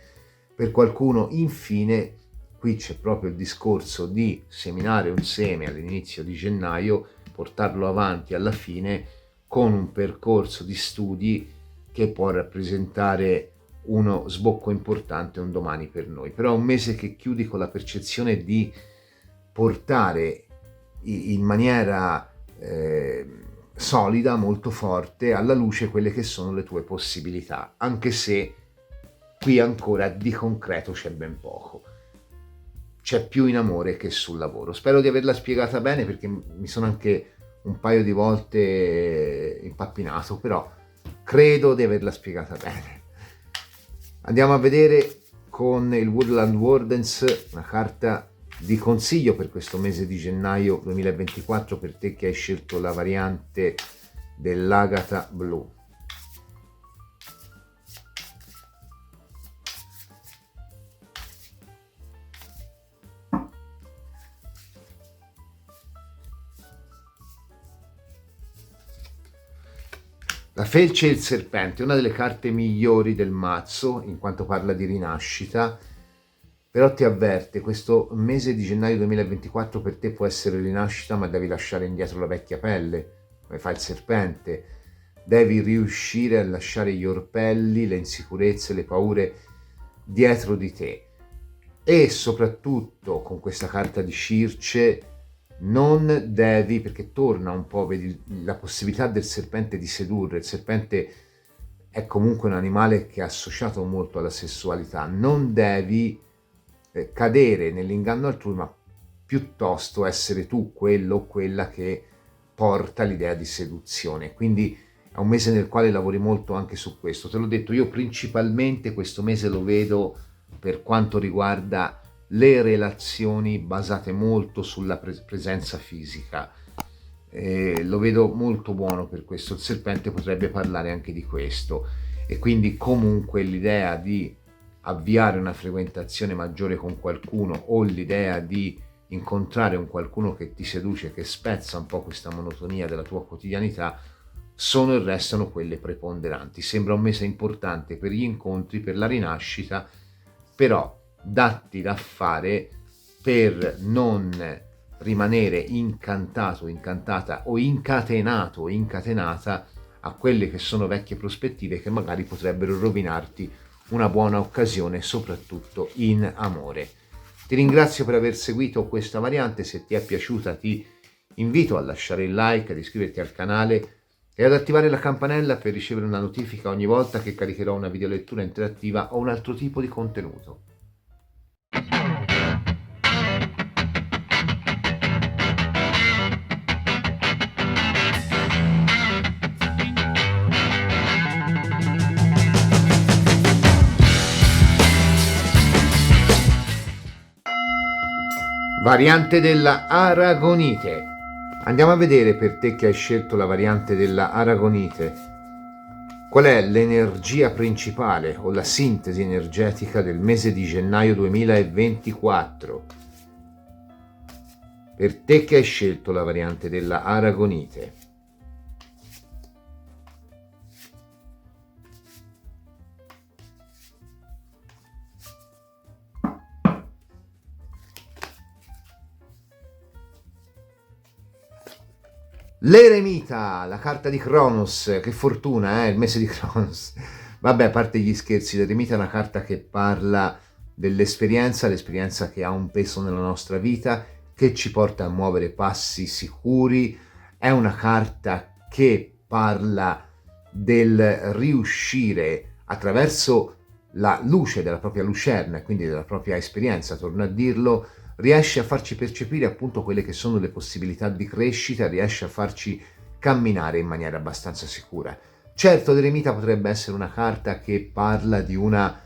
Per qualcuno, infine, qui c'è proprio il discorso di seminare un seme all'inizio di gennaio, portarlo avanti alla fine con un percorso di studi che può rappresentare uno sbocco importante un domani per noi. Però è un mese che chiudi con la percezione di portare in maniera solida, molto forte, alla luce quelle che sono le tue possibilità, anche se qui ancora di concreto c'è ben poco. C'è più in amore che sul lavoro. Spero di averla spiegata bene, perché mi sono anche un paio di volte impappinato, però credo di averla spiegata bene. Andiamo a vedere con il Woodland Wardens una carta di consiglio per questo mese di gennaio 2024 per te che hai scelto la variante dell'agata blu. La felce e il serpente, una delle carte migliori del mazzo, in quanto parla di rinascita, però ti avverte, questo mese di gennaio 2024 per te può essere rinascita, ma devi lasciare indietro la vecchia pelle, come fa il serpente. Devi riuscire a lasciare gli orpelli, le insicurezze, le paure dietro di te. E soprattutto con questa carta di Circe non devi, perché torna un po', vedi, la possibilità del serpente di sedurre. Il serpente è comunque un animale che è associato molto alla sessualità. Non devi cadere nell'inganno altrui, ma piuttosto essere tu quello o quella che porta l'idea di seduzione. Quindi è un mese nel quale lavori molto anche su questo. Te l'ho detto, io principalmente questo mese lo vedo per quanto riguarda le relazioni basate molto sulla presenza fisica. Lo vedo molto buono per questo. Il serpente potrebbe parlare anche di questo, e quindi comunque l'idea di avviare una frequentazione maggiore con qualcuno, o l'idea di incontrare un qualcuno che ti seduce, che spezza un po' questa monotonia della tua quotidianità, sono e restano quelle preponderanti. Sembra un mese importante per gli incontri, per la rinascita, però datti da fare per non rimanere incantato, incantata, o incatenato o incatenata a quelle che sono vecchie prospettive che magari potrebbero rovinarti una buona occasione, soprattutto in amore. Ti ringrazio per aver seguito questa variante. Se ti è piaciuta ti invito a lasciare il like, ad iscriverti al canale e ad attivare la campanella per ricevere una notifica ogni volta che caricherò una videolettura interattiva o un altro tipo di contenuto. Variante della aragonite. Andiamo a vedere, per te che hai scelto la variante della aragonite, qual è l'energia principale o la sintesi energetica del mese di gennaio 2024. Per te che hai scelto la variante della aragonite. L'eremita, la carta di Cronos. Che fortuna, il mese di Cronos. Vabbè, a parte gli scherzi, l'eremita è una carta che parla dell'esperienza, l'esperienza che ha un peso nella nostra vita, che ci porta a muovere passi sicuri. È una carta che parla del riuscire attraverso la luce della propria lucerna, quindi della propria esperienza, torno a dirlo, riesce a farci percepire appunto quelle che sono le possibilità di crescita, riesce a farci camminare in maniera abbastanza sicura. Certo, l'eremita potrebbe essere una carta che parla di una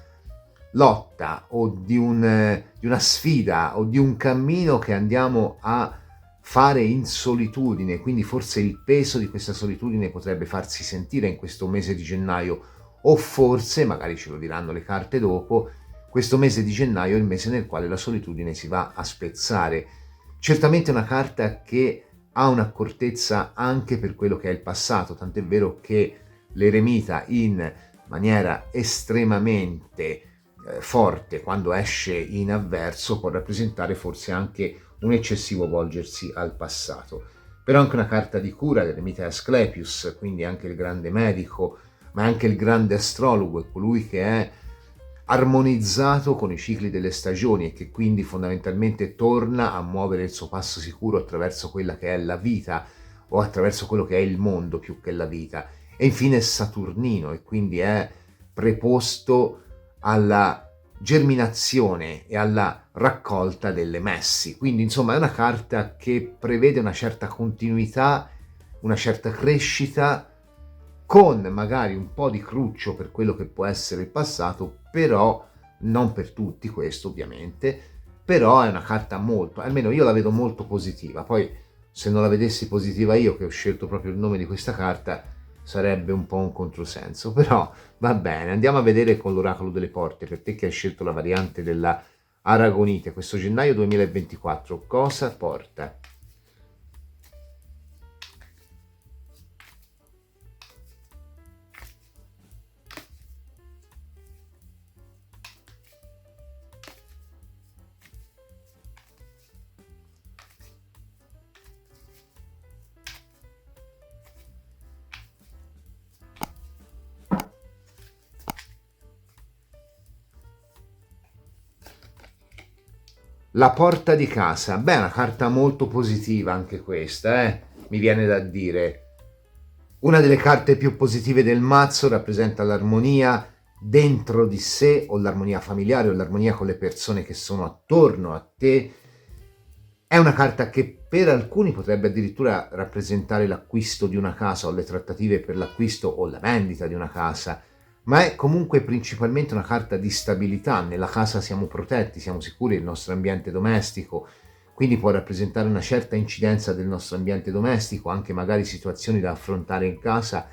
lotta o di una sfida o di un cammino che andiamo a fare in solitudine, quindi forse il peso di questa solitudine potrebbe farsi sentire in questo mese di gennaio, o forse, magari ce lo diranno le carte dopo, questo mese di gennaio è il mese nel quale la solitudine si va a spezzare. Certamente è una carta che ha un'accortezza anche per quello che è il passato, tant'è vero che l'eremita in maniera estremamente forte quando esce in avverso può rappresentare forse anche un eccessivo volgersi al passato. Però anche una carta di cura dell'eremita Asclepius, quindi anche il grande medico, ma anche il grande astrologo, è colui che è armonizzato con i cicli delle stagioni e che quindi fondamentalmente torna a muovere il suo passo sicuro attraverso quella che è la vita o attraverso quello che è il mondo più che la vita. E infine Saturnino, e quindi è preposto alla germinazione e alla raccolta delle messi. Quindi insomma è una carta che prevede una certa continuità, una certa crescita, con magari un po' di cruccio per quello che può essere il passato, però non per tutti questo ovviamente, però è una carta molto, almeno io la vedo molto positiva. Poi se non la vedessi positiva io, che ho scelto proprio il nome di questa carta, sarebbe un po' un controsenso, però va bene. Andiamo a vedere con l'oracolo delle porte, per te che hai scelto la variante della Aragonite, questo gennaio 2024, cosa porta? La porta di casa, beh, è una carta molto positiva anche questa, mi viene da dire. Una delle carte più positive del mazzo rappresenta l'armonia dentro di sé, o l'armonia familiare, o l'armonia con le persone che sono attorno a te. È una carta che per alcuni potrebbe addirittura rappresentare l'acquisto di una casa o le trattative per l'acquisto o la vendita di una casa, ma è comunque principalmente una carta di stabilità. Nella casa siamo protetti, siamo sicuri del nostro ambiente domestico, quindi può rappresentare una certa incidenza del nostro ambiente domestico, anche magari situazioni da affrontare in casa,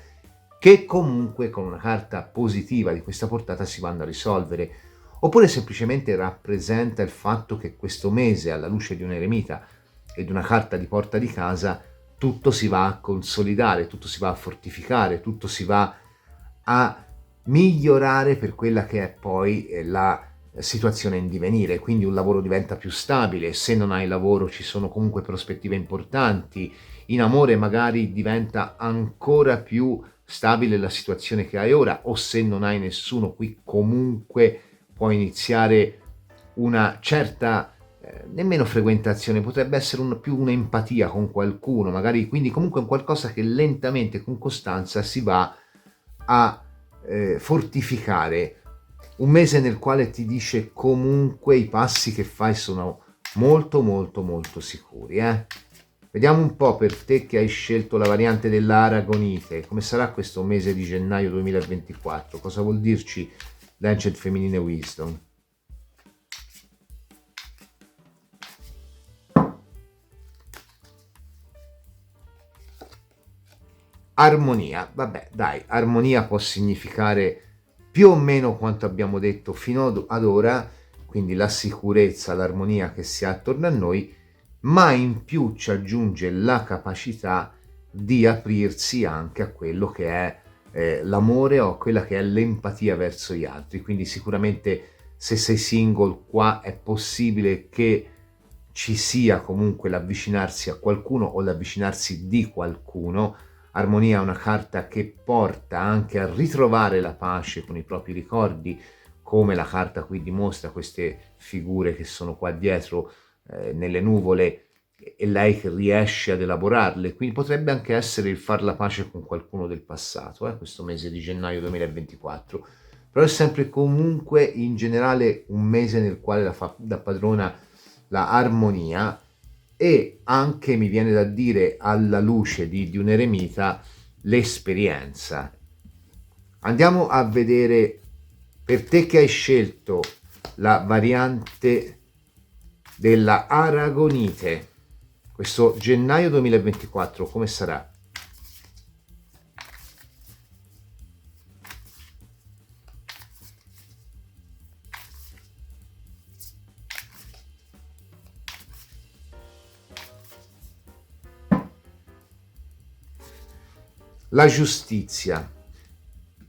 che comunque con una carta positiva di questa portata si vanno a risolvere. Oppure semplicemente rappresenta il fatto che questo mese, alla luce di un eremita e di una carta di porta di casa, tutto si va a consolidare, tutto si va a fortificare, tutto si va a migliorare per quella che è poi la situazione in divenire. Quindi un lavoro diventa più stabile, se non hai lavoro ci sono comunque prospettive importanti, in amore magari diventa ancora più stabile la situazione che hai ora, o se non hai nessuno, qui comunque può iniziare una certa nemmeno frequentazione, potrebbe essere più un'empatia con qualcuno, magari, quindi comunque un qualcosa che lentamente, con costanza, si va a fortificare. Un mese nel quale ti dice comunque i passi che fai sono molto molto molto sicuri. Vediamo un po' per te che hai scelto la variante dell'Aragonite, come sarà questo mese di gennaio 2024, cosa vuol dirci l'Ancient Feminine Wisdom? Armonia, vabbè dai, armonia può significare più o meno quanto abbiamo detto fino ad ora, quindi la sicurezza, l'armonia che si ha attorno a noi, ma in più ci aggiunge la capacità di aprirsi anche a quello che è l'amore o a quella che è l'empatia verso gli altri. Quindi sicuramente se sei single qua è possibile che ci sia comunque l'avvicinarsi a qualcuno o l'avvicinarsi di qualcuno. Armonia è una carta che porta anche a ritrovare la pace con i propri ricordi, come la carta qui dimostra, queste figure che sono qua dietro nelle nuvole, e lei che riesce ad elaborarle. Quindi potrebbe anche essere il far la pace con qualcuno del passato, questo mese di gennaio 2024. Però è sempre comunque in generale un mese nel quale la fa da padrona la armonia, e anche, mi viene da dire, alla luce di un eremita, l'esperienza. Andiamo a vedere per te che hai scelto la variante della Aragonite, questo gennaio 2024 come sarà? La giustizia.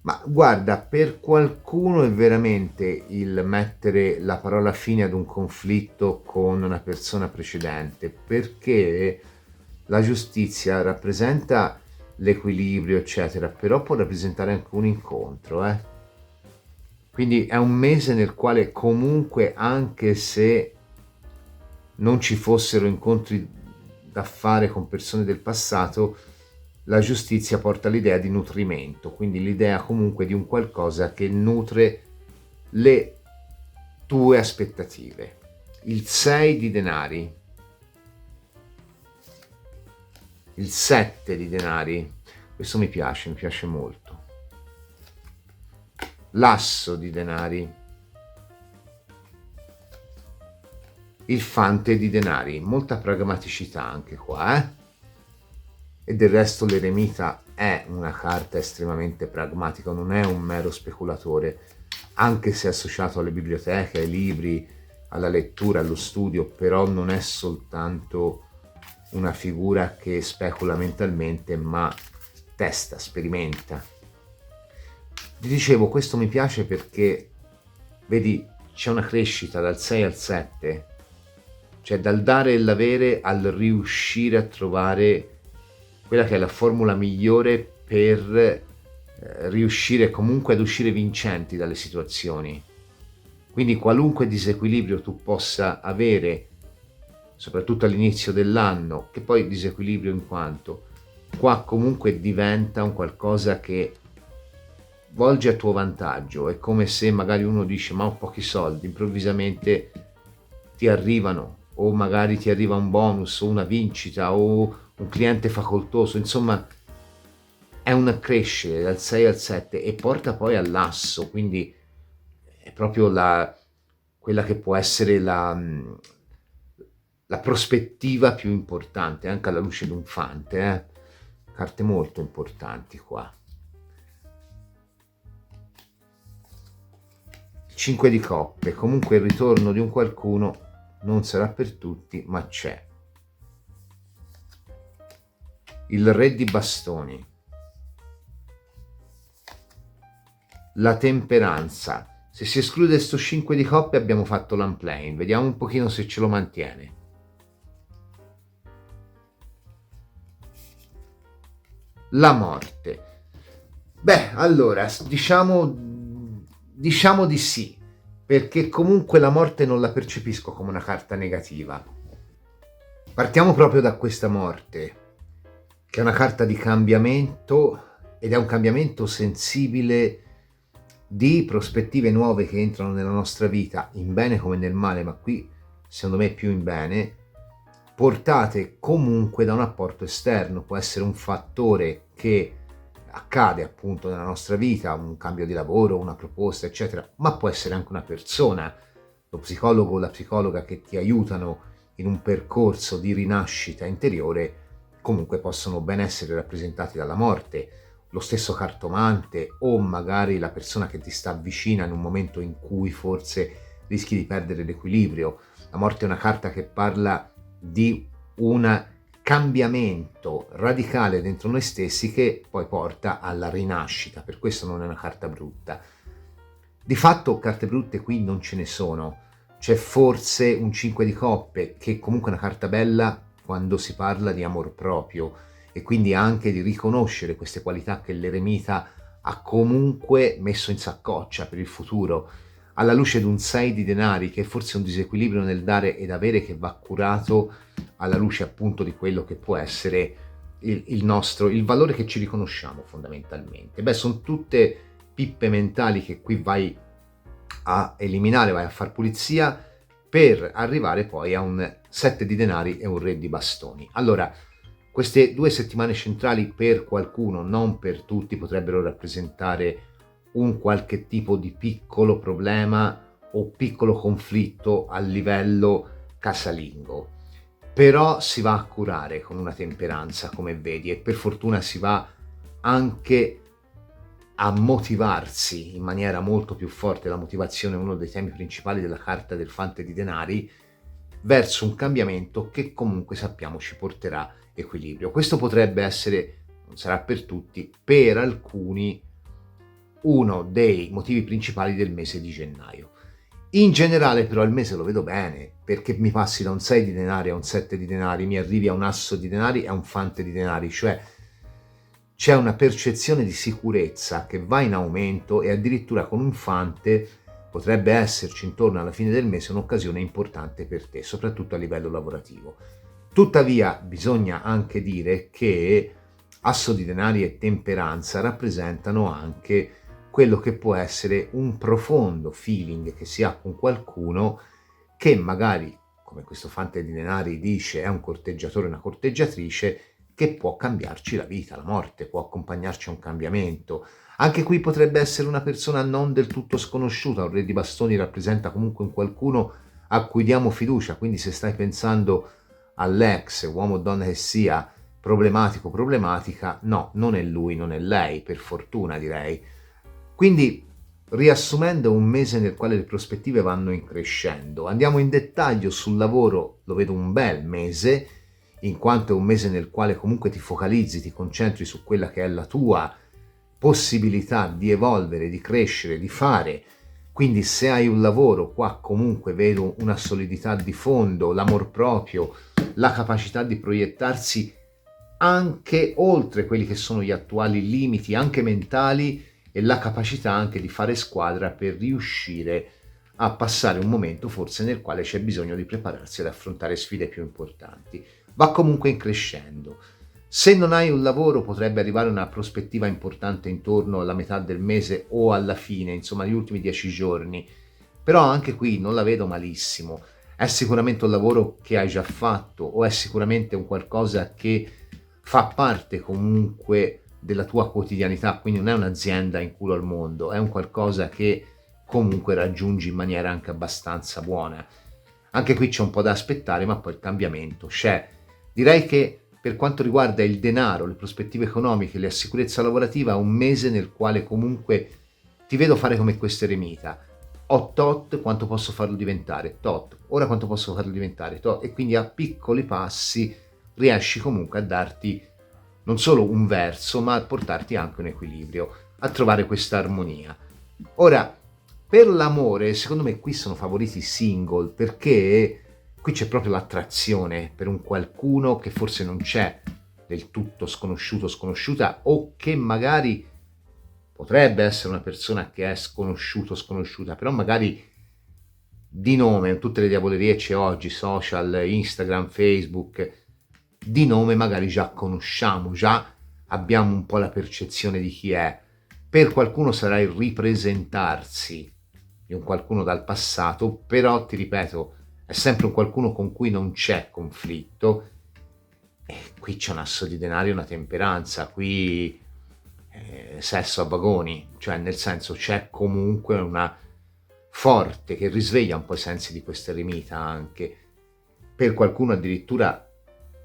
Ma guarda, per qualcuno è veramente il mettere la parola fine ad un conflitto con una persona precedente, perché la giustizia rappresenta l'equilibrio, eccetera, però può rappresentare anche un incontro, eh. Quindi è un mese nel quale comunque, anche se non ci fossero incontri da fare con persone del passato, la giustizia porta l'idea di nutrimento, quindi l'idea comunque di un qualcosa che nutre le tue aspettative. Il 6 di denari, il 7 di denari, questo mi piace molto. L'asso di denari, il fante di denari, molta pragmaticità anche qua, E del resto l'eremita è una carta estremamente pragmatica, non è un mero speculatore, anche se associato alle biblioteche, ai libri, alla lettura, allo studio, però non è soltanto una figura che specula mentalmente, ma testa, sperimenta. Ti dicevo, questo mi piace perché, vedi, c'è una crescita dal 6 al 7, cioè dal dare e l'avere al riuscire a trovare quella che è la formula migliore per riuscire comunque ad uscire vincenti dalle situazioni. Quindi qualunque disequilibrio tu possa avere, soprattutto all'inizio dell'anno, che poi disequilibrio in quanto, qua comunque diventa un qualcosa che volge a tuo vantaggio. È come se magari uno dice ma ho pochi soldi, improvvisamente ti arrivano, o magari ti arriva un bonus o una vincita o un cliente facoltoso, insomma è un crescere dal 6 al 7 e porta poi all'asso, quindi è proprio quella che può essere la prospettiva più importante, anche alla luce di un fante, Carte molto importanti qua. 5 di coppe, comunque il ritorno di un qualcuno non sarà per tutti, ma c'è. Il re di bastoni, la temperanza. Se si esclude sto 5 di coppe abbiamo fatto l'unplane, vediamo un pochino se ce lo mantiene. La morte. Beh, allora, diciamo di sì, perché comunque la morte non la percepisco come una carta negativa. Partiamo proprio da questa morte, che è una carta di cambiamento ed è un cambiamento sensibile di prospettive nuove che entrano nella nostra vita, in bene come nel male, ma qui secondo me più in bene, portate comunque da un apporto esterno. Può essere un fattore che accade appunto nella nostra vita, un cambio di lavoro, una proposta, eccetera, ma può essere anche una persona, lo psicologo o la psicologa che ti aiutano in un percorso di rinascita interiore, comunque possono ben essere rappresentati dalla morte, lo stesso cartomante o magari la persona che ti sta vicina in un momento in cui forse rischi di perdere l'equilibrio. La morte è una carta che parla di un cambiamento radicale dentro noi stessi che poi porta alla rinascita, per questo non è una carta brutta. Di fatto carte brutte qui non ce ne sono, c'è forse un 5 di coppe che comunque è una carta bella quando si parla di amor proprio e quindi anche di riconoscere queste qualità che l'eremita ha comunque messo in saccoccia per il futuro, alla luce di un 6 di denari che è forse un disequilibrio nel dare ed avere che va curato alla luce appunto di quello che può essere il valore che ci riconosciamo fondamentalmente. Beh, sono tutte pippe mentali che qui vai a eliminare, vai a far pulizia per arrivare poi a un 7 di denari e un re di bastoni. Allora, queste 2 settimane centrali per qualcuno, non per tutti, potrebbero rappresentare un qualche tipo di piccolo problema o piccolo conflitto a livello casalingo, però si va a curare con una temperanza, come vedi, e per fortuna si va anche a motivarsi in maniera molto più forte. La motivazione è uno dei temi principali della carta del fante di denari, verso un cambiamento che comunque sappiamo ci porterà equilibrio. Questo potrebbe essere, non sarà per tutti, per alcuni uno dei motivi principali del mese di gennaio. In generale però il mese lo vedo bene, perché mi passi da un 6 di denari a un 7 di denari, mi arrivi a un asso di denari e a un fante di denari, cioè c'è una percezione di sicurezza che va in aumento e addirittura con un fante potrebbe esserci intorno alla fine del mese un'occasione importante per te, soprattutto a livello lavorativo. Tuttavia bisogna anche dire che asso di denari e temperanza rappresentano anche quello che può essere un profondo feeling che si ha con qualcuno che magari, come questo fante di denari dice, è un corteggiatore o una corteggiatrice che può cambiarci la vita, la morte, può accompagnarci a un cambiamento. Anche qui potrebbe essere una persona non del tutto sconosciuta, un re di bastoni rappresenta comunque un qualcuno a cui diamo fiducia, quindi se stai pensando all'ex, uomo o donna che sia, problematico, problematica, no, non è lui, non è lei, per fortuna direi. Quindi, riassumendo, un mese nel quale le prospettive vanno in crescendo. Andiamo in dettaglio sul lavoro, lo vedo un bel mese, in quanto è un mese nel quale comunque ti focalizzi, ti concentri su quella che è la tua possibilità di evolvere, di crescere, di fare. Quindi se hai un lavoro, qua comunque vedo una solidità di fondo, l'amor proprio, la capacità di proiettarsi anche oltre quelli che sono gli attuali limiti, anche mentali, e la capacità anche di fare squadra per riuscire a passare un momento forse nel quale c'è bisogno di prepararsi ad affrontare sfide più importanti. Va comunque in crescendo. Se non hai un lavoro potrebbe arrivare una prospettiva importante intorno alla metà del mese o alla fine, insomma gli ultimi 10 giorni, però anche qui non la vedo malissimo. È sicuramente un lavoro che hai già fatto o è sicuramente un qualcosa che fa parte comunque della tua quotidianità, quindi non è un'azienda in culo al mondo, è un qualcosa che comunque raggiungi in maniera anche abbastanza buona. Anche qui c'è un po' da aspettare, ma poi il cambiamento c'è. Direi che per quanto riguarda il denaro, le prospettive economiche, la sicurezza lavorativa, è un mese nel quale comunque ti vedo fare come questo eremita. Ho tot, quanto posso farlo diventare? Tot. Ora quanto posso farlo diventare? Tot. E quindi a piccoli passi riesci comunque a darti non solo un verso, ma a portarti anche un equilibrio, a trovare questa armonia. Ora, per l'amore, secondo me qui sono favoriti i single, perché qui c'è proprio l'attrazione per un qualcuno che forse non c'è del tutto sconosciuto, sconosciuta, o che magari potrebbe essere una persona che è sconosciuto, sconosciuta, però magari di nome, tutte le diavolerie c'è oggi, social, Instagram, Facebook, di nome magari già conosciamo, già abbiamo un po' la percezione di chi è. Per qualcuno sarà il ripresentarsi di un qualcuno dal passato, però ti ripeto, è sempre un qualcuno con cui non c'è conflitto. E qui c'è un asso di denari e una temperanza, qui sesso a vagoni, cioè nel senso c'è comunque una forte che risveglia un po' i sensi di questa eremita anche. Per qualcuno addirittura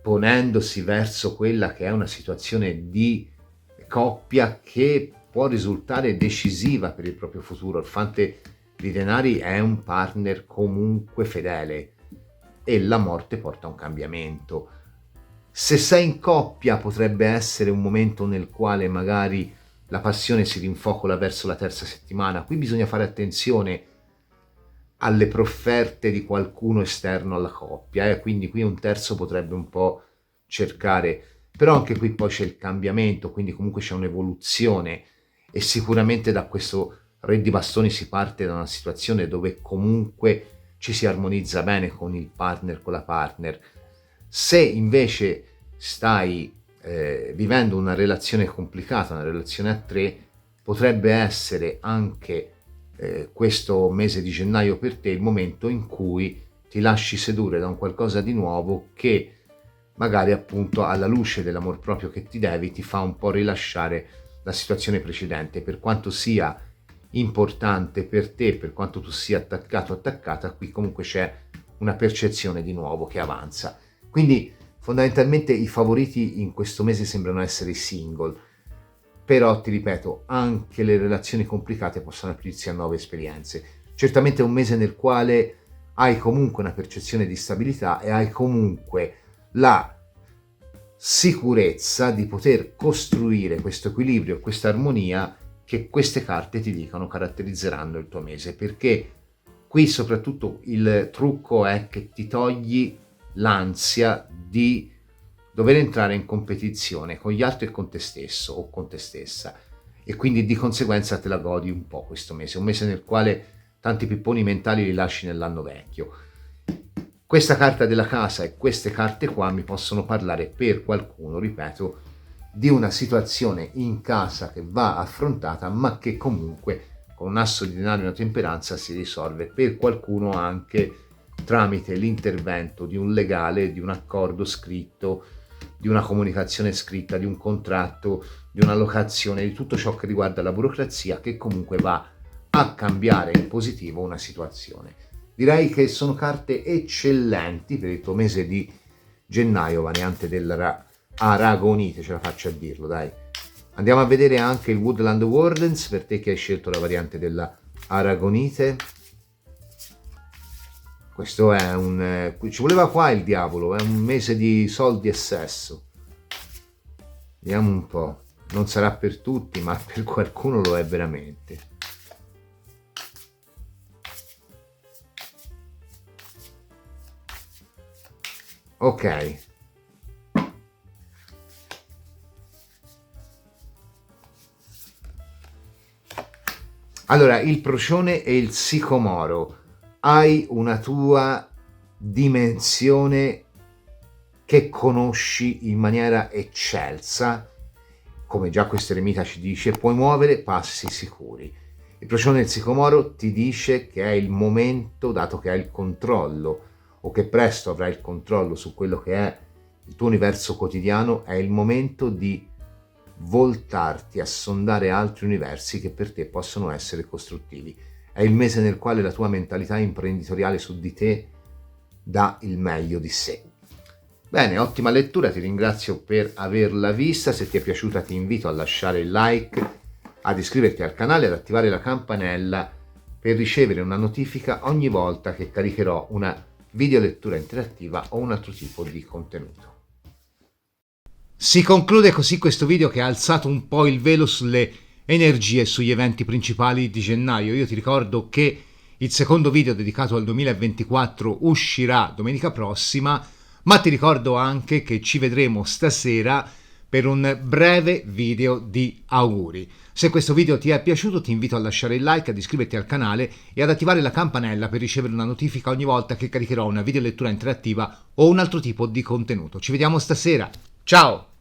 ponendosi verso quella che è una situazione di coppia che può risultare decisiva per il proprio futuro. Il fante di denari è un partner comunque fedele e la morte porta a un cambiamento. Se sei in coppia potrebbe essere un momento nel quale magari la passione si rinfocola verso la terza settimana. Qui bisogna fare attenzione alle profferte di qualcuno esterno alla coppia, quindi qui un terzo potrebbe un po' cercare, però anche qui poi c'è il cambiamento, quindi comunque c'è un'evoluzione e sicuramente da questo re di bastoni si parte da una situazione dove comunque ci si armonizza bene con il partner, con la partner. Se invece stai vivendo una relazione complicata, una relazione a tre, potrebbe essere anche questo mese di gennaio per te il momento in cui ti lasci sedurre da un qualcosa di nuovo che magari appunto alla luce dell'amor proprio che ti devi ti fa un po' rilasciare la situazione precedente, per quanto sia importante per te, per quanto tu sia attaccato o attaccata, qui comunque c'è una percezione di nuovo che avanza. Quindi fondamentalmente i favoriti in questo mese sembrano essere i single, però ti ripeto, anche le relazioni complicate possono aprirsi a nuove esperienze. Certamente è un mese nel quale hai comunque una percezione di stabilità e hai comunque la sicurezza di poter costruire questo equilibrio, questa armonia che queste carte ti dicono caratterizzeranno il tuo mese, perché qui soprattutto il trucco è che ti togli l'ansia di dover entrare in competizione con gli altri e con te stesso o con te stessa, e quindi di conseguenza te la godi un po' questo mese, un mese nel quale tanti pipponi mentali li lasci nell'anno vecchio. Questa carta della casa e queste carte qua mi possono parlare per qualcuno, ripeto, di una situazione in casa che va affrontata, ma che comunque con un asso di denaro e una temperanza si risolve, per qualcuno anche tramite l'intervento di un legale, di un accordo scritto, di una comunicazione scritta, di un contratto, di una locazione, di tutto ciò che riguarda la burocrazia, che comunque va a cambiare in positivo una situazione. Direi che sono carte eccellenti per il tuo mese di gennaio, variante dell'Aragonite, ce la faccio a dirlo, dai. Andiamo a vedere anche il Woodland Wardens, per te che hai scelto la variante della Aragonite. Questo è ci voleva qua il diavolo, è un mese di soldi e sesso. Vediamo un po', non sarà per tutti, ma per qualcuno lo è veramente. Ok. Allora, il procione e il sicomoro. Hai una tua dimensione che conosci in maniera eccelsa, come già questo eremita ci dice, puoi muovere passi sicuri. Il procione e il sicomoro ti dice che è il momento, dato che hai il controllo, o che presto avrai il controllo su quello che è il tuo universo quotidiano, è il momento di voltarti a sondare altri universi che per te possono essere costruttivi. È il mese nel quale la tua mentalità imprenditoriale su di te dà il meglio di sé. Bene, ottima lettura, ti ringrazio per averla vista. Se ti è piaciuta ti invito a lasciare il like, ad iscriverti al canale e ad attivare la campanella per ricevere una notifica ogni volta che caricherò una video lettura interattiva o un altro tipo di contenuto. Si conclude così questo video che ha alzato un po' il velo sulle energie e sugli eventi principali di gennaio. Io ti ricordo che il secondo video dedicato al 2024 uscirà domenica prossima, ma ti ricordo anche che ci vedremo stasera per un breve video di auguri. Se questo video ti è piaciuto ti invito a lasciare il like, ad iscriverti al canale e ad attivare la campanella per ricevere una notifica ogni volta che caricherò una video lettura interattiva o un altro tipo di contenuto. Ci vediamo stasera, ciao!